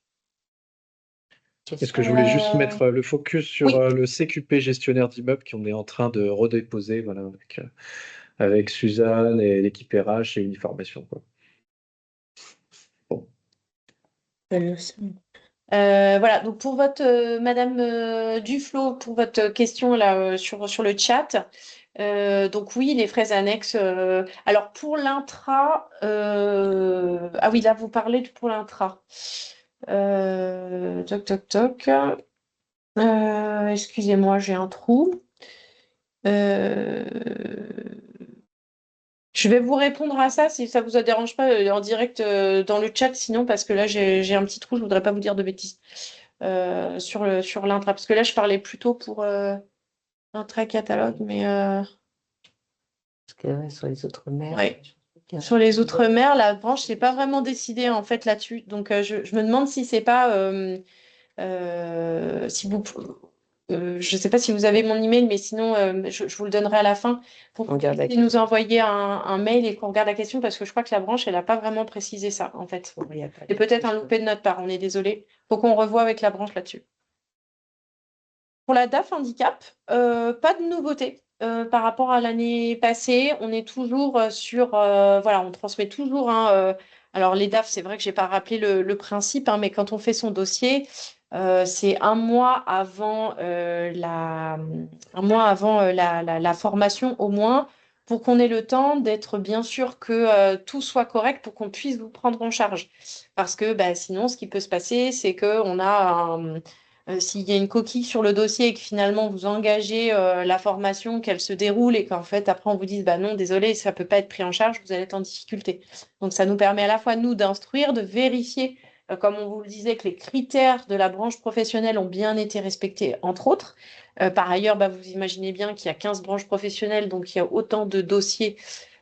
Est-ce que je voulais juste mettre le focus sur
Oui.
le CQP gestionnaire d'immeuble qu'on est en train de redéposer, voilà, avec Suzanne et l'équipe RH et Uniformation, quoi. Bon.
Voilà, donc pour votre Madame Duflo, pour votre question là sur le chat, donc oui, les frais annexes. Alors pour l'intra, ah oui, là vous parlez pour l'intra. Toc toc toc. Excusez-moi, j'ai un trou. Je vais vous répondre à ça si ça vous dérange pas en direct dans le chat, sinon parce que là j'ai un petit trou, je voudrais pas vous dire de bêtises sur l'intra, parce que là je parlais plutôt pour l'intra catalogue, mais
Parce que ouais, sur les autres mers.
ouais. Sur les outre-mer, la branche n'est pas vraiment décidée en fait là-dessus, donc je me demande si c'est pas si vous je ne sais pas si vous avez mon email, mais sinon, je vous le donnerai à la fin pour que vous puissiez nous envoyer un mail et qu'on regarde la question, parce que je crois que la branche, elle n'a pas vraiment précisé ça, en fait. C'est peut-être un loupé de notre part, on est désolé. Il faut qu'on revoie avec la branche là-dessus. Pour la DAF handicap, pas de nouveauté. Par rapport à l'année passée, on est toujours sur... voilà, on transmet toujours... hein, alors les DAF, c'est vrai que je n'ai pas rappelé le principe, hein, mais quand on fait son dossier, c'est un mois avant, la formation au moins, pour qu'on ait le temps d'être bien sûr que tout soit correct pour qu'on puisse vous prendre en charge. Parce que bah, sinon, ce qui peut se passer, c'est qu'on a s'il y a une coquille sur le dossier et que finalement vous engagez la formation, qu'elle se déroule et qu'en fait après on vous dise bah non, désolé, ça ne peut pas être pris en charge, vous allez être en difficulté. Donc ça nous permet à la fois nous d'instruire, de vérifier, comme on vous le disait, que les critères de la branche professionnelle ont bien été respectés, entre autres. Par ailleurs, bah, vous imaginez bien qu'il y a 15 branches professionnelles, donc il y a autant de dossiers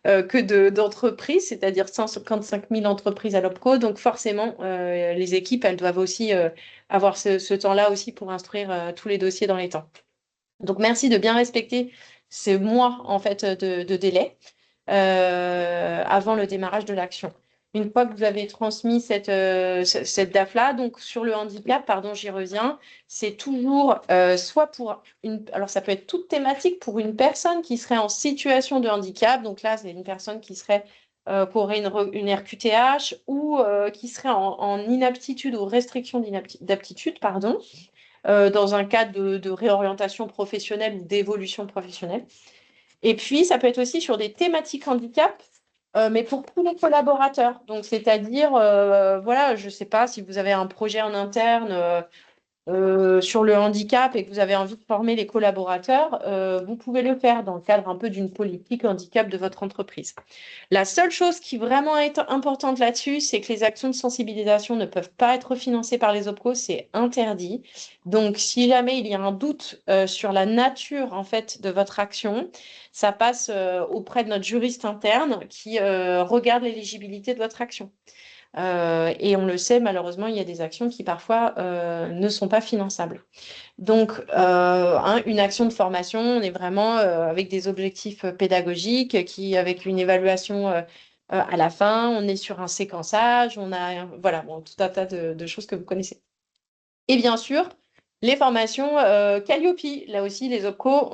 d'entreprises, c'est-à-dire 155 000 entreprises à l'OPCO. Donc forcément, les équipes, elles doivent aussi avoir ce temps-là aussi pour instruire tous les dossiers dans les temps. Donc merci de bien respecter ces mois en fait de délai avant le démarrage de l'action. Une fois que vous avez transmis cette DAF-là, donc sur le handicap, pardon, j'y reviens, c'est toujours soit pour alors ça peut être toute thématique pour une personne qui serait en situation de handicap, donc là c'est une personne qui aurait une RQTH ou qui serait en inaptitude ou restriction d'aptitude, pardon, dans un cadre de réorientation professionnelle ou d'évolution professionnelle. Et puis, ça peut être aussi sur des thématiques handicap, mais pour tous les collaborateurs. Donc, c'est-à-dire, voilà, je ne sais pas si vous avez un projet en interne sur le handicap et que vous avez envie de former les collaborateurs, vous pouvez le faire dans le cadre un peu d'une politique handicap de votre entreprise. La seule chose qui vraiment est importante là-dessus, c'est que les actions de sensibilisation ne peuvent pas être financées par les OPCO, c'est interdit. Donc, si jamais il y a un doute sur la nature en fait de votre action, ça passe auprès de notre juriste interne qui regarde l'éligibilité de votre action. Et on le sait, malheureusement, il y a des actions qui parfois ne sont pas finançables. Donc, une action de formation, on est vraiment avec des objectifs pédagogiques, avec une évaluation à la fin, on est sur un séquençage, on a voilà, bon, tout un tas de choses que vous connaissez. Et bien sûr, les formations Calliope, là aussi, les OPCO,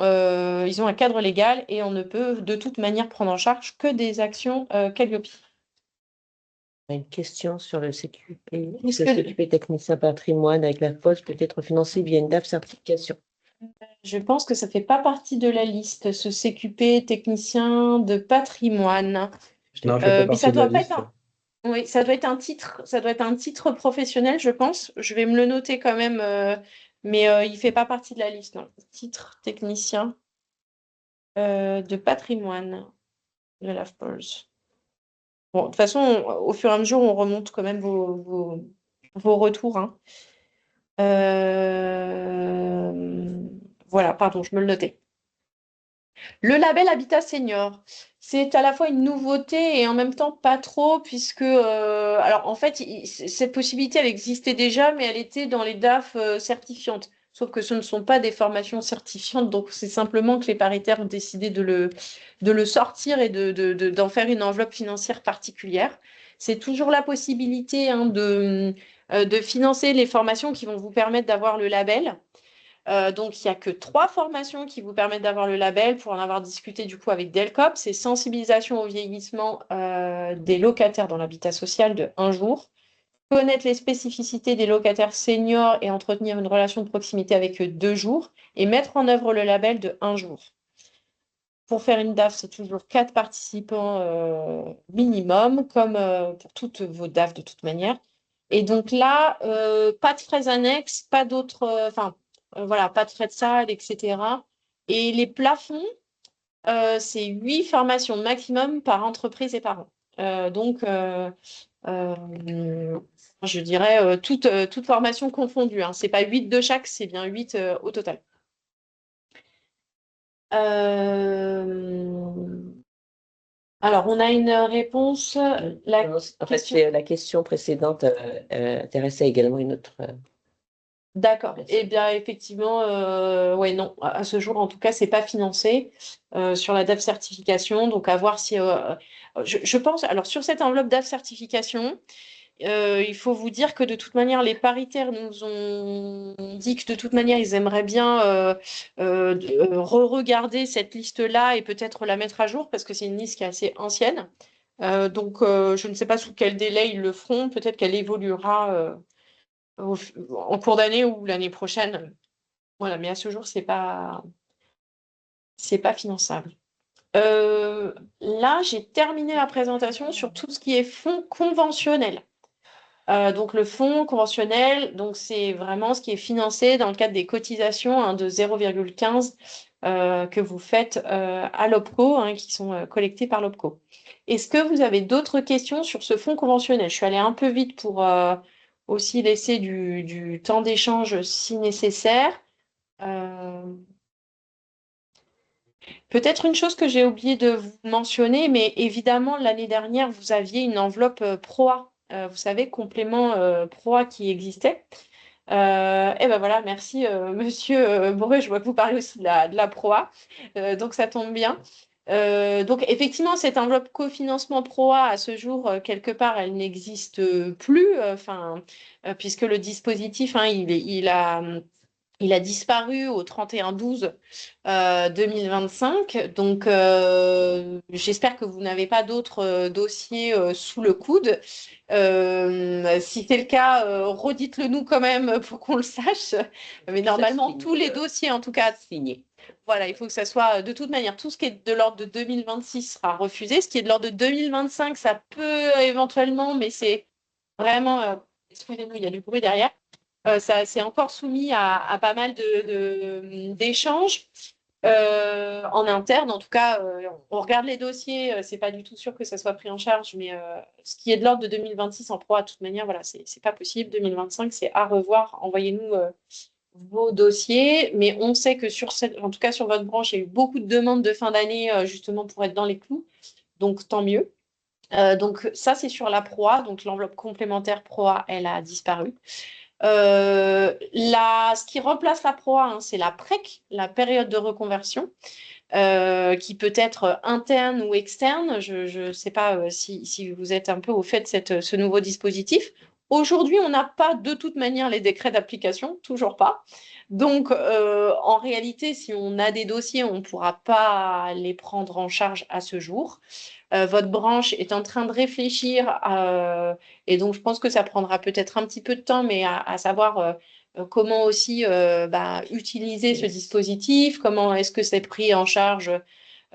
ils ont un cadre légal et on ne peut de toute manière prendre en charge que des actions Calliope.
Une question sur le CQP. Le CQP technicien patrimoine avec la FOS peut être financé via une DAF certification.
Je pense que ça ne fait pas partie de la liste, ce CQP technicien de patrimoine.
Non, je fais pas
mais ça
partie de la
doit pas
liste.
être Oui, ça doit être un titre professionnel, je pense. Je vais me le noter quand même, mais il ne fait pas partie de la liste, non. Titre technicien de patrimoine de l'AFPOLS. Bon, de toute façon, au fur et à mesure, on remonte quand même vos retours, hein. Voilà, pardon, je me le notais. Le label Habitat Senior, c'est à la fois une nouveauté et en même temps pas trop, puisque, alors en fait, cette possibilité, elle existait déjà, mais elle était dans les DAF certifiantes. Sauf que ce ne sont pas des formations certifiantes, donc c'est simplement que les paritaires ont décidé de le sortir et d'en faire une enveloppe financière particulière. C'est toujours la possibilité, hein, de financer les formations qui vont vous permettre d'avoir le label. Donc, il n'y a que 3 formations qui vous permettent d'avoir le label pour en avoir discuté du coup avec Delcop. C'est sensibilisation au vieillissement des locataires dans l'habitat social de 1 jour, connaître les spécificités des locataires seniors et entretenir une relation de proximité avec eux 2 jours, et mettre en œuvre le label de 1 jour. Pour faire une DAF, c'est toujours 4 participants minimum, comme pour toutes vos DAF de toute manière. Et donc là, pas de frais annexes, pas d'autres, voilà, pas de frais de salle, etc. Et les plafonds, c'est 8 formations maximum par entreprise et par an. Donc, je dirais toute formation confondue, hein. C'est pas 8 de chaque, c'est bien 8 au total. Alors, on a une réponse.
Non, en fait, la question précédente intéressait également une autre.
D'accord. Eh bien, effectivement, ouais, non, à ce jour, en tout cas, c'est pas financé sur la DAF certification. Donc, à voir si. Je pense, alors, sur cette enveloppe DAF certification, il faut vous dire que de toute manière, les paritaires nous ont dit que de toute manière, ils aimeraient bien re-regarder cette liste-là et peut-être la mettre à jour parce que c'est une liste qui est assez ancienne. Donc, je ne sais pas sous quel délai ils le feront. Peut-être qu'elle évoluera en cours d'année ou l'année prochaine. Voilà, mais à ce jour, c'est pas finançable. Là, j'ai terminé la présentation sur tout ce qui est fonds conventionnels. Donc le fonds conventionnel, donc c'est vraiment ce qui est financé dans le cadre des cotisations, hein, de 0,15 que vous faites à l'OPCO, hein, qui sont collectées par l'OPCO. Est-ce que vous avez d'autres questions sur ce fonds conventionnel? Je suis allée un peu vite pour aussi laisser du temps d'échange si nécessaire. Peut-être une chose que j'ai oublié de vous mentionner, mais évidemment, l'année dernière, vous aviez une enveloppe PROA, vous savez, complément PROA qui existait. Et ben voilà, merci Monsieur Boré, je vois que vous parlez aussi de la PROA, donc ça tombe bien. Donc effectivement, cette enveloppe cofinancement PROA, à ce jour, quelque part, elle n'existe plus, puisque le dispositif, hein, il a disparu au 31/12 2025. Donc, j'espère que vous n'avez pas d'autres dossiers sous le coude. Si c'est le cas, redites-le nous quand même pour qu'on le sache. Mais normalement, tous les dossiers, en tout cas,
Signé.
voilà, il faut que ça soit de toute manière, tout ce qui est de l'ordre de 2026 sera refusé. Ce qui est de l'ordre de 2025, ça peut éventuellement, mais c'est vraiment, excusez-nous, il y a du bruit derrière. Ça c'est encore soumis à pas mal d'échanges en interne. En tout cas, on regarde les dossiers, c'est pas du tout sûr que ça soit pris en charge, mais ce qui est de l'ordre de 2026 en PROA, de toute manière, voilà, c'est pas possible. 2025, c'est à revoir. Envoyez-nous vos dossiers, mais on sait que en tout cas sur votre branche, il y a eu beaucoup de demandes de fin d'année justement pour être dans les clous, donc tant mieux. Donc ça, c'est sur la PROA, donc l'enveloppe complémentaire PROA, elle a disparu. Ce qui remplace la PROA, hein, c'est la PREC, la période de reconversion, qui peut être interne ou externe. Je ne sais pas si vous êtes un peu au fait de ce nouveau dispositif. Aujourd'hui, on n'a pas de toute manière les décrets d'application, toujours pas. Donc, en réalité, si on a des dossiers, on ne pourra pas les prendre en charge à ce jour. Votre branche est en train de réfléchir et donc je pense que ça prendra peut-être un petit peu de temps, mais à savoir comment aussi utiliser ce dispositif, comment est-ce que c'est pris en charge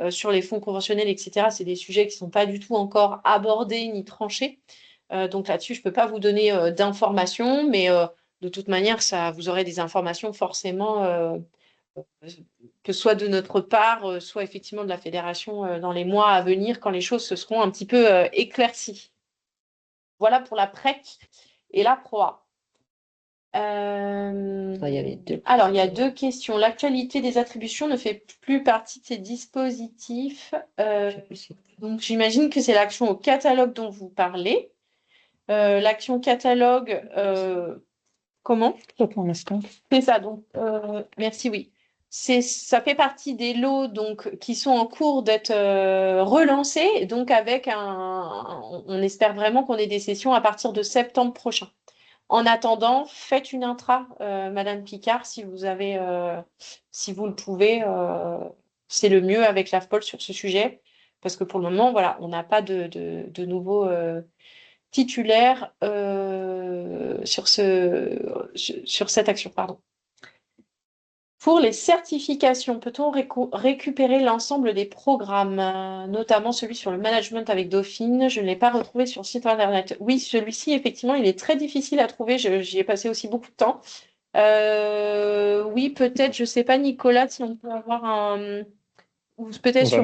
sur les fonds conventionnels, etc. C'est des sujets qui ne sont pas du tout encore abordés ni tranchés. Donc là-dessus, je ne peux pas vous donner d'informations, mais de toute manière, vous aurez des informations forcément, que ce soit de notre part, soit effectivement de la fédération dans les mois à venir, quand les choses se seront un petit peu éclaircies. Voilà pour la PREC et la PROA.
Il y avait deux
Alors, il y a 2 questions. L'actualité des attributions ne fait plus partie de ces dispositifs. Donc, j'imagine que c'est l'action au catalogue dont vous parlez. L'action catalogue, comment?
Pour l'instant.
C'est ça, donc, merci, oui. Ça fait partie des lots donc, qui sont en cours d'être relancés, donc avec on espère vraiment qu'on ait des sessions à partir de septembre prochain. En attendant, faites une intra, Madame Picard, si vous le pouvez, c'est le mieux avec l'AFPOL sur ce sujet, parce que pour le moment, voilà, on n'a pas de nouveaux titulaires sur cette action, pardon. Pour les certifications, peut-on récupérer l'ensemble des programmes, notamment celui sur le management avec Dauphine? Je ne l'ai pas retrouvé sur le site internet. Oui, celui-ci, effectivement, il est très difficile à trouver. J'y ai passé aussi beaucoup de temps. Oui, peut-être, je ne sais pas, Nicolas, si on peut avoir ou peut-être sur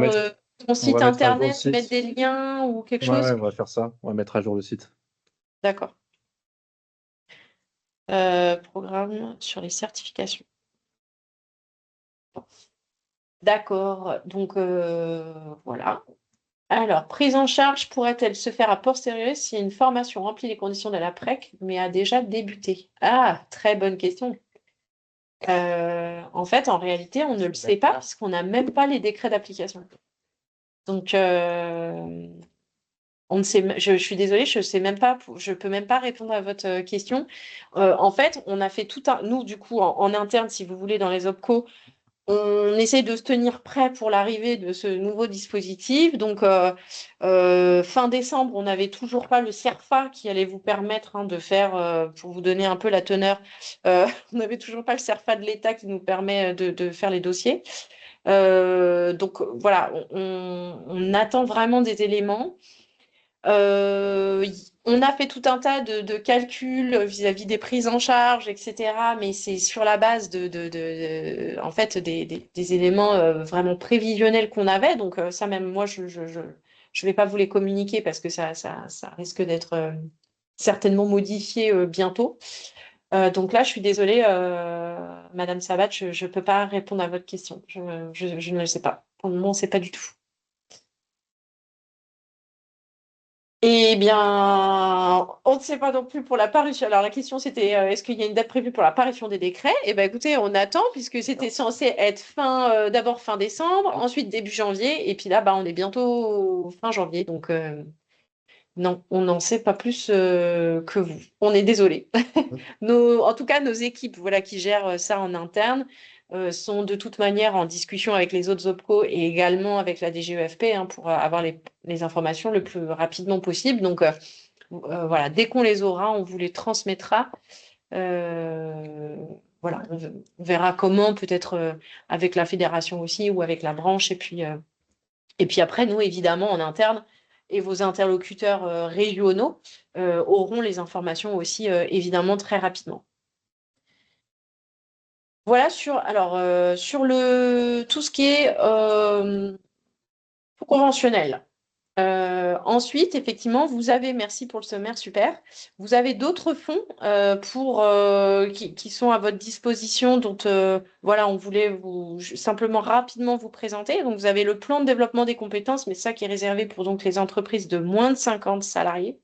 ton site internet, mettre des liens ou quelque chose.
Ouais, on va faire ça. On va mettre à jour le site.
D'accord. Programme sur les certifications. D'accord, donc voilà. Alors, prise en charge pourrait-elle se faire a posteriori si une formation remplit les conditions de la PREC, mais a déjà débuté? Ah, très bonne question. En fait, en réalité, on ne le sait pas parce qu'on n'a même pas les décrets d'application. Donc, on ne sait, je suis désolée, je sais même pas, je peux même pas répondre à votre question. En fait, on a fait nous, du coup, en interne, si vous voulez, dans les OPCO, on essaye de se tenir prêt pour l'arrivée de ce nouveau dispositif. Donc, fin décembre, on n'avait toujours pas le CERFA qui allait vous permettre de faire, pour vous donner un peu la teneur, on n'avait toujours pas le CERFA de l'État qui nous permet de faire les dossiers. Donc, voilà, on attend vraiment des éléments. On a fait tout un tas de calculs vis-à-vis des prises en charge, etc. Mais c'est sur la base en fait, des éléments vraiment prévisionnels qu'on avait. Donc ça même, moi, je vais pas vous les communiquer parce que ça risque d'être certainement modifié bientôt. Donc là, je suis désolée, Madame Sabat, je peux pas répondre à votre question. Je ne le sais pas. Pour le moment, on ne sait pas du tout. Eh bien, on ne sait pas non plus pour la parution. Alors, la question, c'était est-ce qu'il y a une date prévue pour la parution des décrets? Eh bien, écoutez, on attend, puisque c'était censé être d'abord fin décembre, ensuite début janvier, et puis là, on est bientôt fin janvier. Donc, non, on n'en sait pas plus que vous. On est désolé. En tout cas, nos équipes qui gèrent ça en interne sont de toute manière en discussion avec les autres OPCO et également avec la DGEFP pour avoir les informations le plus rapidement possible. Donc, voilà, dès qu'on les aura, on vous les transmettra. Voilà, on verra comment, peut-être avec la fédération aussi ou avec la branche. Et puis après, nous, évidemment, en interne, et vos interlocuteurs régionaux auront les informations aussi, évidemment, très rapidement. Voilà sur tout ce qui est conventionnel. Ensuite, effectivement, merci pour le sommaire, super. Vous avez d'autres fonds qui sont à votre disposition, dont on voulait simplement rapidement vous présenter. Donc, vous avez le plan de développement des compétences, mais ça qui est réservé pour donc les entreprises de moins de 50 salariés,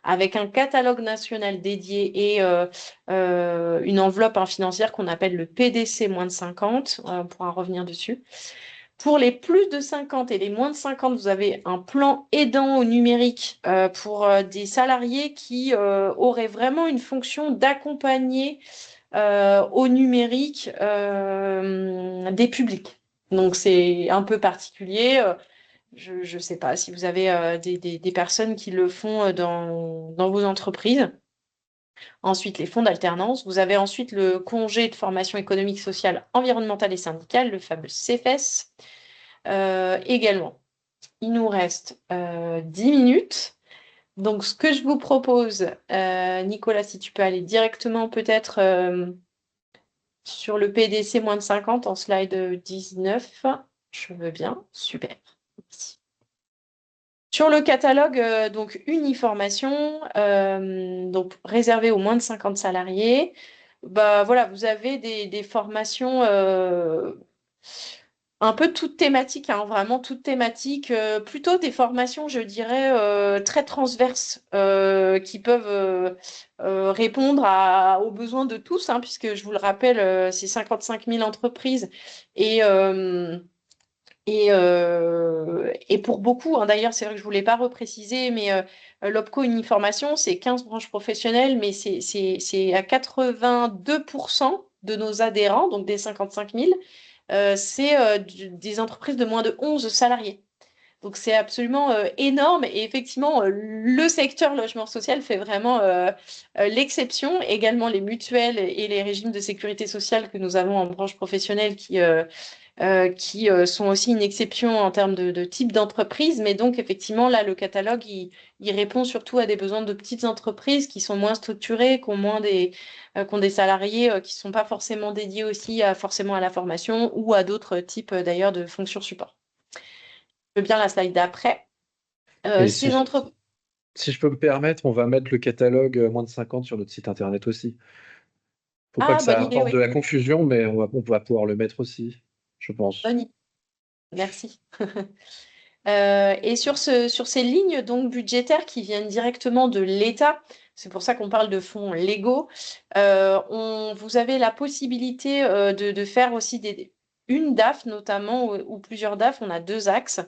avec un catalogue national dédié et une enveloppe financière qu'on appelle le PDC moins de 50. On pourra revenir dessus. Pour les plus de 50 et les moins de 50, vous avez un plan aidant au numérique pour des salariés qui auraient vraiment une fonction d'accompagner au numérique des publics. Donc, c'est un peu particulier. Je ne sais pas si vous avez des personnes qui le font dans vos entreprises. Ensuite, les fonds d'alternance. Vous avez ensuite le congé de formation économique, sociale, environnementale et syndicale, le fameux CEFES. Également, il nous reste 10 minutes. Donc, ce que je vous propose, Nicolas, si tu peux aller directement peut-être sur le PDC moins de 50 en slide 19, je veux bien, super. Merci. Sur le catalogue, donc uniformation, donc réservé aux moins de 50 salariés, bah voilà, vous avez des formations un peu toutes thématiques, hein, vraiment toutes thématiques, plutôt des formations, je dirais, très transverses, qui peuvent répondre aux besoins de tous, hein, puisque je vous le rappelle, c'est 55 000 entreprises et et pour beaucoup, hein, d'ailleurs, c'est vrai que je ne voulais pas repréciser, mais l'OPCO Uniformation, c'est 15 branches professionnelles, mais c'est à 82% de nos adhérents, donc des 55 000, c'est des entreprises de moins de 11 salariés. Donc c'est absolument énorme et effectivement, le secteur logement social fait vraiment l'exception. Également les mutuelles et les régimes de sécurité sociale que nous avons en branche professionnelle qui sont aussi une exception en termes de type d'entreprise. Mais donc, effectivement, là, le catalogue, il répond surtout à des besoins de petites entreprises qui sont moins structurées, qui ont des salariés qui ne sont pas forcément dédiés aussi forcément à la formation ou à d'autres types d'ailleurs de fonctions support. Je veux bien la slide d'après.
Et
Ces entreprises.
si je peux me permettre, on va mettre le catalogue moins de 50 sur notre site internet aussi. Faut pas
Ah,
que ça
bonne idée,
apporte
oui.
de la confusion, mais on va pouvoir le mettre aussi, je pense.
Bonne idée. Merci. Et sur ces lignes donc budgétaires qui viennent directement de l'État, c'est pour ça qu'on parle de fonds légaux, vous avez la possibilité de faire aussi une DAF notamment ou plusieurs DAF. On a 2 axes.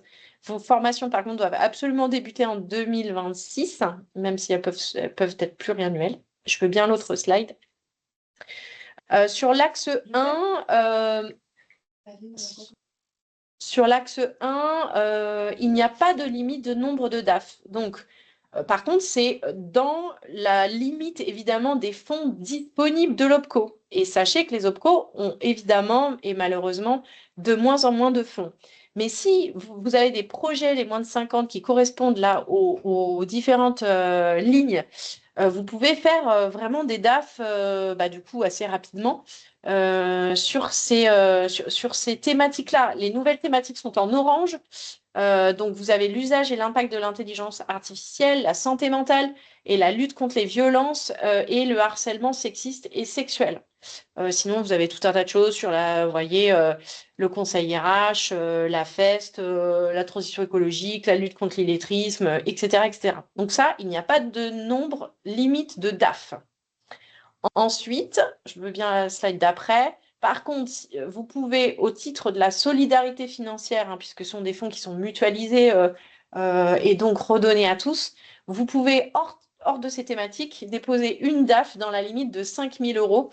Vos formations, par contre, doivent absolument débuter en 2026, même si elles peuvent être pluriannuelles. Je veux bien l'autre slide. Sur l'axe 1, il n'y a pas de limite de nombre de DAF. Donc, par contre, c'est dans la limite évidemment des fonds disponibles de l'OPCO. Et sachez que les OPCO ont évidemment et malheureusement de moins en moins de fonds. Mais si vous avez des projets les moins de 50 qui correspondent là aux différentes lignes, vous pouvez faire vraiment des DAF du coup assez rapidement sur ces thématiques-là. Les nouvelles thématiques sont en orange. Donc, vous avez l'usage et l'impact de l'intelligence artificielle, la santé mentale et la lutte contre les violences et le harcèlement sexiste et sexuel. Sinon, vous avez tout un tas de choses sur vous voyez, le conseil RH, la FEST, la transition écologique, la lutte contre l'illettrisme, etc., etc. Donc ça, il n'y a pas de nombre limite de DAF. Ensuite, je veux bien la slide d'après. Par contre, vous pouvez, au titre de la solidarité financière, hein, puisque ce sont des fonds qui sont mutualisés et donc redonnés à tous, vous pouvez, hors de ces thématiques, déposer une DAF dans la limite de 5 000 euros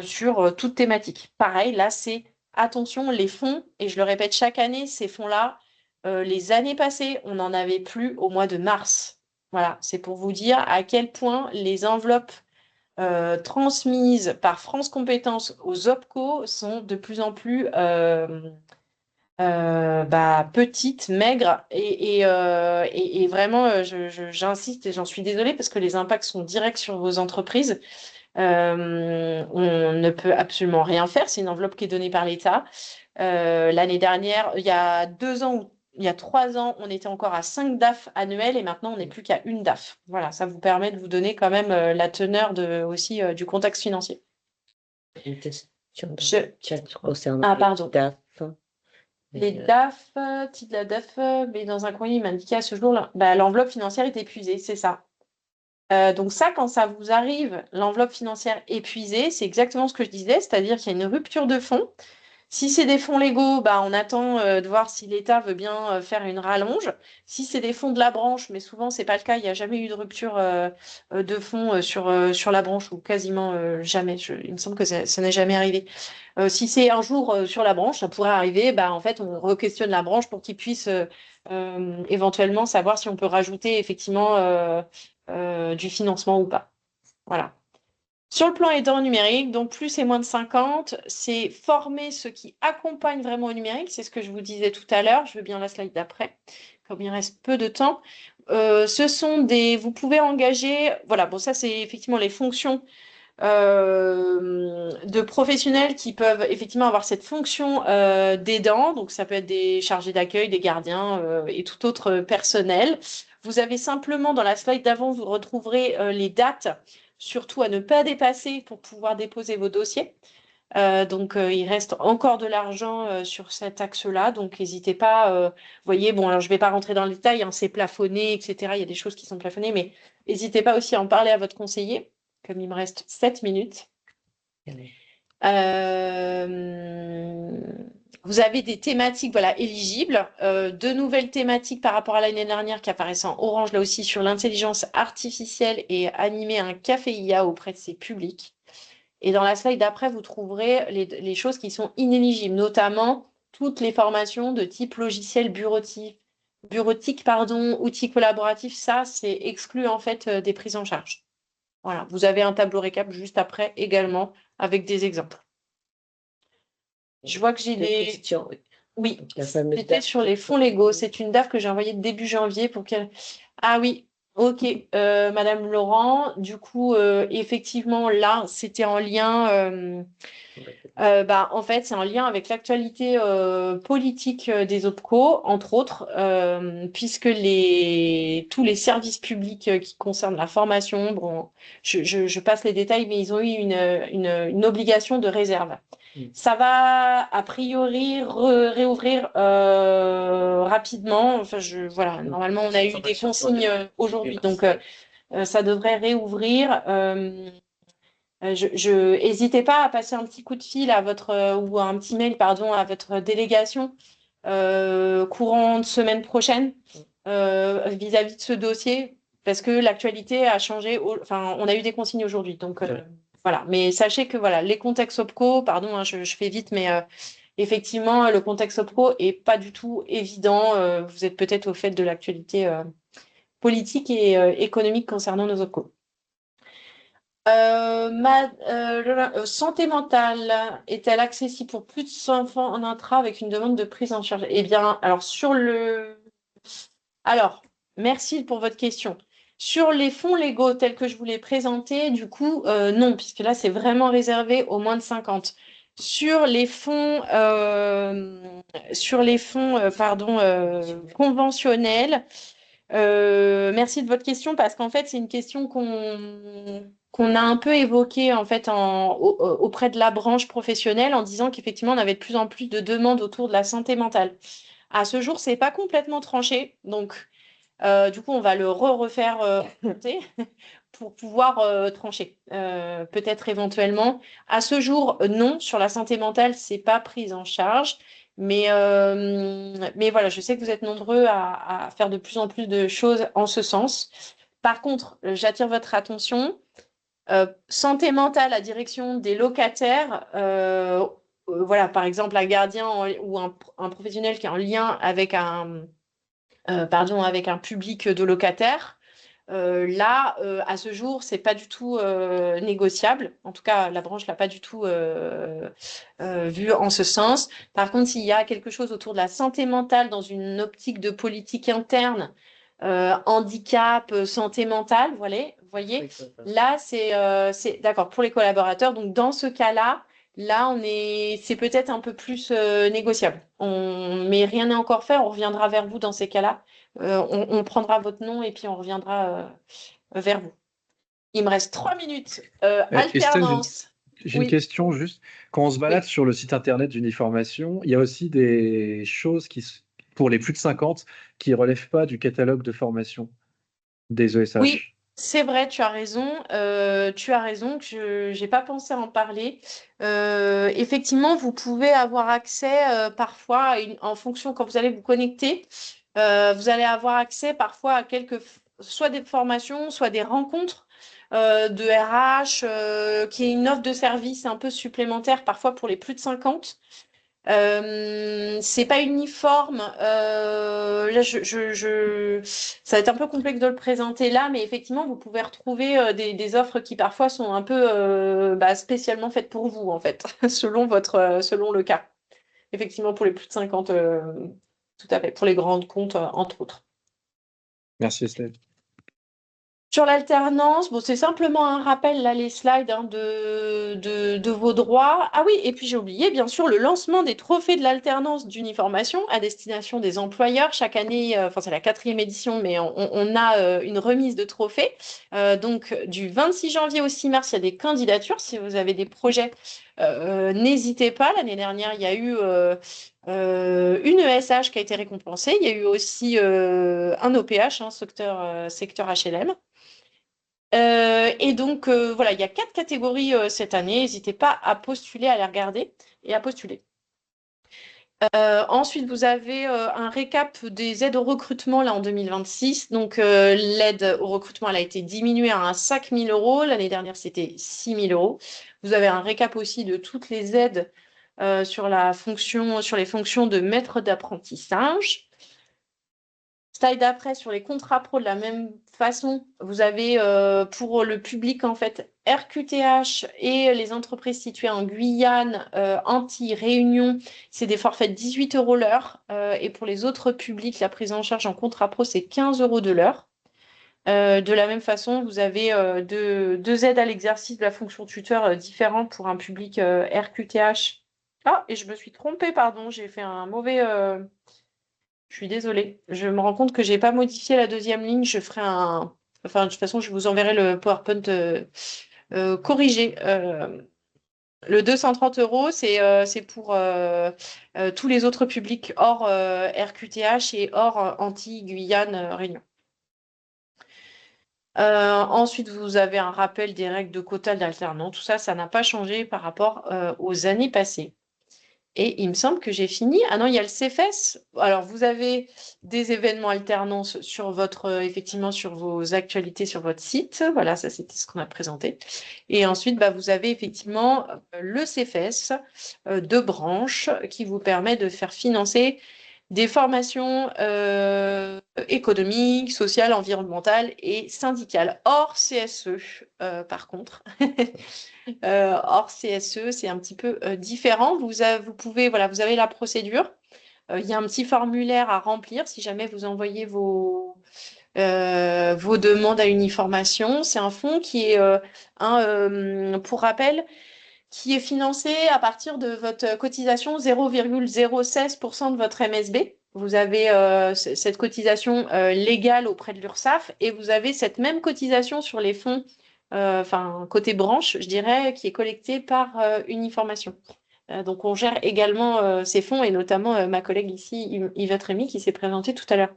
sur toute thématique. Pareil, là, c'est attention, les fonds, et je le répète chaque année, ces fonds-là, les années passées, on n'en avait plus au mois de mars. Voilà, c'est pour vous dire à quel point les enveloppes transmises par France Compétences aux OPCO sont de plus en plus petites, maigres et vraiment, j'insiste et j'en suis désolée parce que les impacts sont directs sur vos entreprises. On ne peut absolument rien faire. C'est une enveloppe qui est donnée par l'État. L'année dernière, il y a 2 ans ou il y a 3 ans, on était encore à 5 DAF annuels et maintenant on n'est plus qu'à une DAF. Voilà, ça vous permet de vous donner quand même la teneur aussi du contexte financier.
Une question dans
Je-
le chat concernant
Ah,
les
pardon.
DAF.
Les DAF, titre de la DAF, mais dans un courrier, il m'indiquait à ce jour-là, l'enveloppe financière est épuisée, c'est ça. Donc ça, quand ça vous arrive, l'enveloppe financière épuisée, c'est exactement ce que je disais, c'est-à-dire qu'il y a une rupture de fonds. Si c'est des fonds légaux, on attend de voir si l'État veut bien faire une rallonge. Si c'est des fonds de la branche, mais souvent c'est pas le cas, il n'y a jamais eu de rupture de fonds sur la branche ou quasiment jamais. Il me semble que ça n'est jamais arrivé. Si c'est un jour sur la branche, ça pourrait arriver. En fait, on re-questionne la branche pour qu'ils puissent éventuellement savoir si on peut rajouter effectivement du financement ou pas. Voilà. Sur le plan aidant au numérique, donc plus et moins de 50, c'est former ceux qui accompagnent vraiment au numérique. C'est ce que je vous disais tout à l'heure. Je veux bien la slide d'après, comme il reste peu de temps. vous pouvez engager, voilà, bon, ça c'est effectivement les fonctions de professionnels qui peuvent effectivement avoir cette fonction d'aidant, donc ça peut être des chargés d'accueil, des gardiens et tout autre personnel. Vous avez simplement dans la slide d'avant, vous retrouverez les dates, surtout à ne pas dépasser pour pouvoir déposer vos dossiers. Donc, il reste encore de l'argent sur cet axe-là, donc n'hésitez pas. Vous voyez, bon, alors je ne vais pas rentrer dans le détail, hein, c'est plafonné, etc. Il y a des choses qui sont plafonnées, mais n'hésitez pas aussi à en parler à votre conseiller, comme il me reste 7 minutes. Vous avez des thématiques voilà, éligibles, deux nouvelles thématiques par rapport à l'année dernière qui apparaissent en orange là aussi sur l'intelligence artificielle et animer un café IA auprès de ses publics. Et dans la slide d'après, vous trouverez les choses qui sont inéligibles, notamment toutes les formations de type logiciel bureautique, outils collaboratifs. Ça, c'est exclu en fait des prises en charge. Voilà, vous avez un tableau récap juste après également avec des exemples. Je vois que j'ai des
questions.
Oui,
Donc, la fameuse
c'était
DAF.
sur les fonds légaux. C'est une DAF que j'ai envoyée début janvier pour qu'elle. Ah oui, ok, Madame Laurent. Du coup, effectivement, là, c'était en lien. En fait, c'est en lien avec l'actualité politique des OPCO, entre autres, puisque tous les services publics qui concernent la formation, bon, je passe les détails, mais ils ont eu une obligation de réserve. Ça va a priori réouvrir rapidement. Enfin, voilà, normalement, on a eu des consignes aujourd'hui, donc ça devrait réouvrir. N'hésitez pas à passer un petit coup de fil à votre ou un petit mail, pardon, à votre délégation courant de semaine prochaine vis-à-vis de ce dossier, parce que l'actualité a changé. Enfin, on a eu des consignes aujourd'hui, donc voilà. Mais sachez que voilà, les contextes OPCO, pardon, hein, je fais vite, mais effectivement, le contexte OPCO est pas du tout évident. Vous êtes peut-être au fait de l'actualité politique et économique concernant nos OPCO. Santé mentale est-elle accessible pour plus de 100 enfants en intra avec une demande de prise en charge? Eh bien, alors, merci pour votre question. Sur les fonds légaux tels que je vous l'ai présenté, du coup, non, puisque là, c'est vraiment réservé aux moins de 50. Sur les fonds, conventionnels, merci de votre question parce qu'en fait, c'est une question qu'on a un peu évoquée en fait auprès de la branche professionnelle en disant qu'effectivement, on avait de plus en plus de demandes autour de la santé mentale. À ce jour, c'est pas complètement tranché, donc du coup, on va le refaire monter pour pouvoir trancher, peut-être éventuellement. À ce jour, non, sur la santé mentale, c'est pas pris en charge. Mais voilà, je sais que vous êtes nombreux à faire de plus en plus de choses en ce sens. Par contre, j'attire votre attention. Santé mentale à direction des locataires, voilà, par exemple, un gardien ou un professionnel qui est en lien avec avec un public de locataires. Là, à ce jour, c'est pas du tout négociable. En tout cas, la branche l'a pas du tout vu en ce sens. Par contre, s'il y a quelque chose autour de la santé mentale dans une optique de politique interne, handicap, santé mentale, voilà, vous voyez, là, c'est d'accord pour les collaborateurs. Donc, dans ce cas-là, là, c'est peut-être un peu plus négociable. Mais rien n'est encore fait. On reviendra vers vous dans ces cas-là. On prendra votre nom et puis on reviendra vers vous. Il me reste 3 minutes.
Estelle,
Alternance.
j'ai une
Oui.
question juste. Quand on se balade sur le site internet d'Uniformation, il y a aussi des choses pour les plus de 50 qui ne relèvent pas du catalogue de formation des ESH.
Oui, c'est vrai, tu as raison. Tu as raison que je n'ai pas pensé à en parler. Effectivement, vous pouvez avoir accès parfois, en fonction, quand vous allez vous connecter, vous allez avoir accès parfois à soit des formations, soit des rencontres de RH, qui est une offre de service un peu supplémentaire parfois pour les plus de 50. C'est pas uniforme. Là, ça va être un peu complexe de le présenter là, mais effectivement, vous pouvez retrouver des offres qui parfois sont un peu spécialement faites pour vous, en fait, selon le cas. Effectivement, pour les plus de 50, tout à fait, pour les grands comptes, entre autres.
Merci Estelle.
Sur l'alternance, bon, c'est simplement un rappel, là, les slides hein, de vos droits. Ah oui, et puis j'ai oublié, bien sûr, le lancement des trophées de l'alternance d'uniformation à destination des employeurs. Chaque année, enfin, c'est la 4e édition, mais on a une remise de trophées. Donc, du 26 janvier au 6 mars, il y a des candidatures. Si vous avez des projets, n'hésitez pas. L'année dernière, il y a eu une ESH qui a été récompensée. Il y a eu aussi un OPH, hein, secteur HLM. Et donc, voilà, il y a 4 catégories cette année. N'hésitez pas à postuler, à les regarder et à postuler. Ensuite, vous avez un récap des aides au recrutement là en 2026. Donc, l'aide au recrutement elle a été diminuée à 5 000 euros. L'année dernière, c'était 6 000 euros. Vous avez un récap aussi de toutes les aides sur les fonctions de maître d'apprentissage. Slide d'après sur les contrats pro de la même façon, vous avez pour le public en fait RQTH et les entreprises situées en Guyane, Antilles, Réunion, c'est des forfaits de 18 € l'heure. Et pour les autres publics, la prise en charge en contrat pro, c'est 15 € de l'heure. De la même façon, vous avez deux aides à l'exercice de la fonction tuteur différentes pour un public RQTH. Ah, et je me suis trompée, pardon, j'ai fait un mauvais. Je suis désolée. Je me rends compte que j'ai pas modifié la deuxième ligne. Je ferai un. Enfin, de toute façon, je vous enverrai le PowerPoint corrigé. Le 230 €, c'est pour tous les autres publics hors RQTH et hors Antilles, Guyane, Réunion. Ensuite, vous avez un rappel des règles de quota d'alternants. Tout ça, ça n'a pas changé par rapport aux années passées. Et il me semble que j'ai fini. Ah non, il y a le CFS. Alors, vous avez des événements alternance sur effectivement, sur vos actualités sur votre site. Voilà, ça, c'était ce qu'on a présenté. Et ensuite, bah, vous avez effectivement le CFS de branche qui vous permet de faire financer des formations économiques, sociales, environnementales et syndicales, hors CSE, par contre. Hors CSE, c'est un petit peu différent. Vous pouvez, voilà, vous avez la procédure. Il y a un petit formulaire à remplir si jamais vous envoyez vos demandes à Uniformation. C'est un fonds qui est, pour rappel, qui est financé à partir de votre cotisation 0,016% de votre MSB. Vous avez cette cotisation légale auprès de l'URSSAF et vous avez cette même cotisation sur les fonds, enfin côté branche, je dirais, qui est collectée par Uniformation. Donc on gère également ces fonds et notamment ma collègue ici, Yvette Rémy, qui s'est présentée tout à l'heure.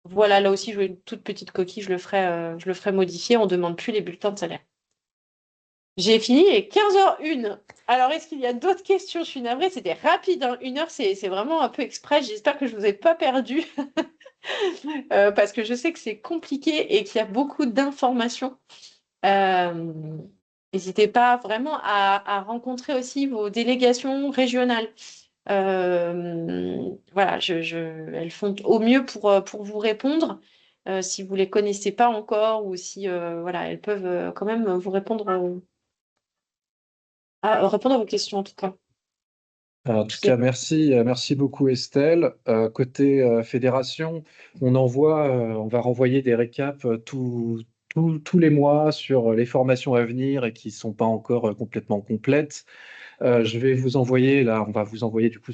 Voilà, là aussi, je veux une toute petite coquille, je le ferai modifier. On ne demande plus les bulletins de salaire. J'ai fini, il est 15h01. Alors, est-ce qu'il y a d'autres questions? Je suis navrée, c'était rapide, hein. 1 heure, c'est vraiment un peu express. J'espère que je ne vous ai pas perdu parce que je sais que c'est compliqué et qu'il y a beaucoup d'informations. N'hésitez pas vraiment à rencontrer aussi vos délégations régionales. Voilà, elles font au mieux pour vous répondre. Si vous ne les connaissez pas encore ou si voilà, elles peuvent quand même vous répondre. Répondre à vos questions en tout cas.
En tout cas, merci beaucoup Estelle. Côté fédération, on va renvoyer des récaps tous les mois sur les formations à venir et qui ne sont pas encore complètement complètes. Je vais vous envoyer, là, on va vous envoyer du coup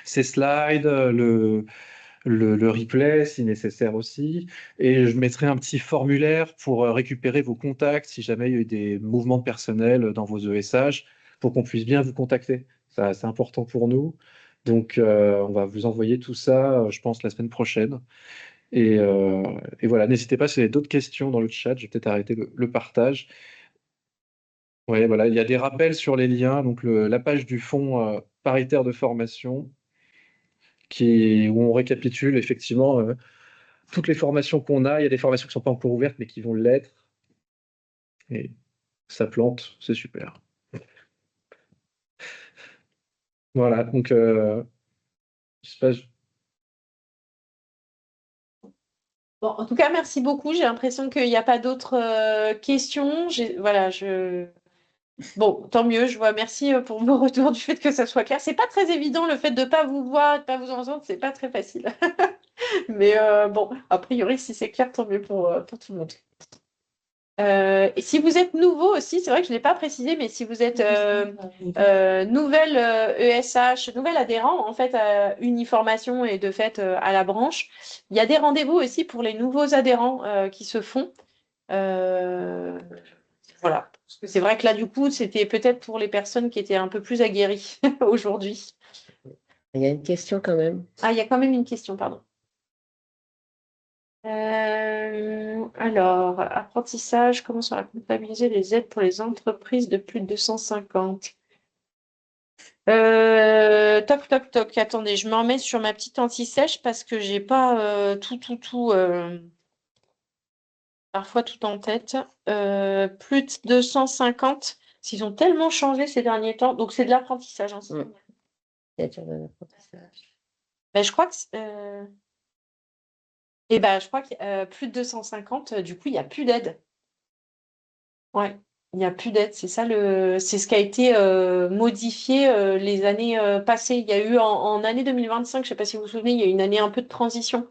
ces slides, le replay si nécessaire aussi. Et je mettrai un petit formulaire pour récupérer vos contacts si jamais il y a eu des mouvements de personnel dans vos ESH pour qu'on puisse bien vous contacter. Ça, c'est important pour nous. Donc, on va vous envoyer tout ça, je pense, la semaine prochaine. Et voilà, n'hésitez pas si vous avez d'autres questions dans le chat, je vais peut-être arrêter le partage. Oui, voilà, il y a des rappels sur les liens, donc la page du fonds paritaire de formation, où on récapitule effectivement toutes les formations qu'on a. Il y a des formations qui ne sont pas encore ouvertes, mais qui vont l'être. Et ça plante, c'est super. Voilà, donc je sais pas,
Bon, en tout cas, merci beaucoup. J'ai l'impression qu'il n'y a pas d'autres questions. Voilà, bon, tant mieux. Je vois. Merci pour vos retours du fait que ça soit clair. C'est pas très évident le fait de ne pas vous voir, de ne pas vous entendre. C'est pas très facile. Mais bon, a priori, si c'est clair, tant mieux pour tout le monde. Et si vous êtes nouveau aussi, c'est vrai que je ne l'ai pas précisé, mais si vous êtes nouvelle ESH, nouvel adhérent en fait à Uniformation et de fait à la branche, il y a des rendez-vous aussi pour les nouveaux adhérents qui se font. Voilà. Parce que c'est vrai que là, du coup, c'était peut-être pour les personnes qui étaient un peu plus aguerries aujourd'hui.
Il y a une question quand même.
Ah, il y a quand même une question, pardon. Alors, apprentissage, comment sera comptabiliser les aides pour les entreprises de plus de 250? Toc, toc, toc. Attendez, je me remets sur ma petite anti-sèche parce que j'ai pas tout, parfois tout en tête. Plus de 250, s'ils ont tellement changé ces derniers temps. Donc, c'est de l'apprentissage, hein,
Signature de l'apprentissage.
Ben, je crois que et ben, je crois que plus de 250, du coup, il n'y a plus d'aide. Ouais, il n'y a plus d'aide. C'est ça c'est ce qui a été modifié les années passées. Il y a eu en année 2025, je ne sais pas si vous vous souvenez, il y a eu une année un peu de transition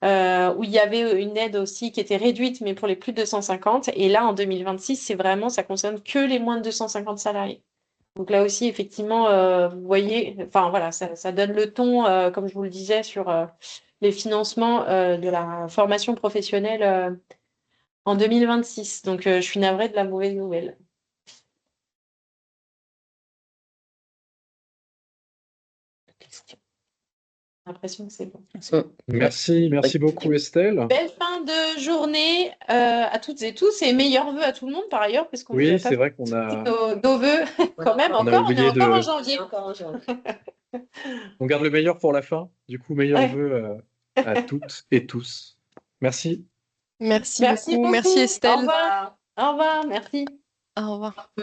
où il y avait une aide aussi qui était réduite, mais pour les plus de 250. Et là, en 2026, c'est vraiment, ça concerne que les moins de 250 salariés. Donc là aussi, effectivement, vous voyez, enfin voilà, ça donne le ton, comme je vous le disais, sur les financements de la formation professionnelle en 2026. Donc je suis navrée de la mauvaise nouvelle. J'ai l'impression que c'est bon.
Merci beaucoup Estelle.
Belle fin de journée à toutes et tous et meilleurs vœux à tout le monde par ailleurs, parce qu'on vous
Oui,
a
c'est
pas
vrai qu'on a,
nos vœux quand même.
on a
Encore, on est
oublié
encore en
de.
janvier.
Encore en janvier.
On garde le meilleur pour la fin. Du coup, meilleurs
Ouais.
vœux à toutes et tous. Merci.
Merci
Merci
beaucoup.
beaucoup.
Merci
Au
Estelle.
revoir. Au revoir. Merci.
Au revoir.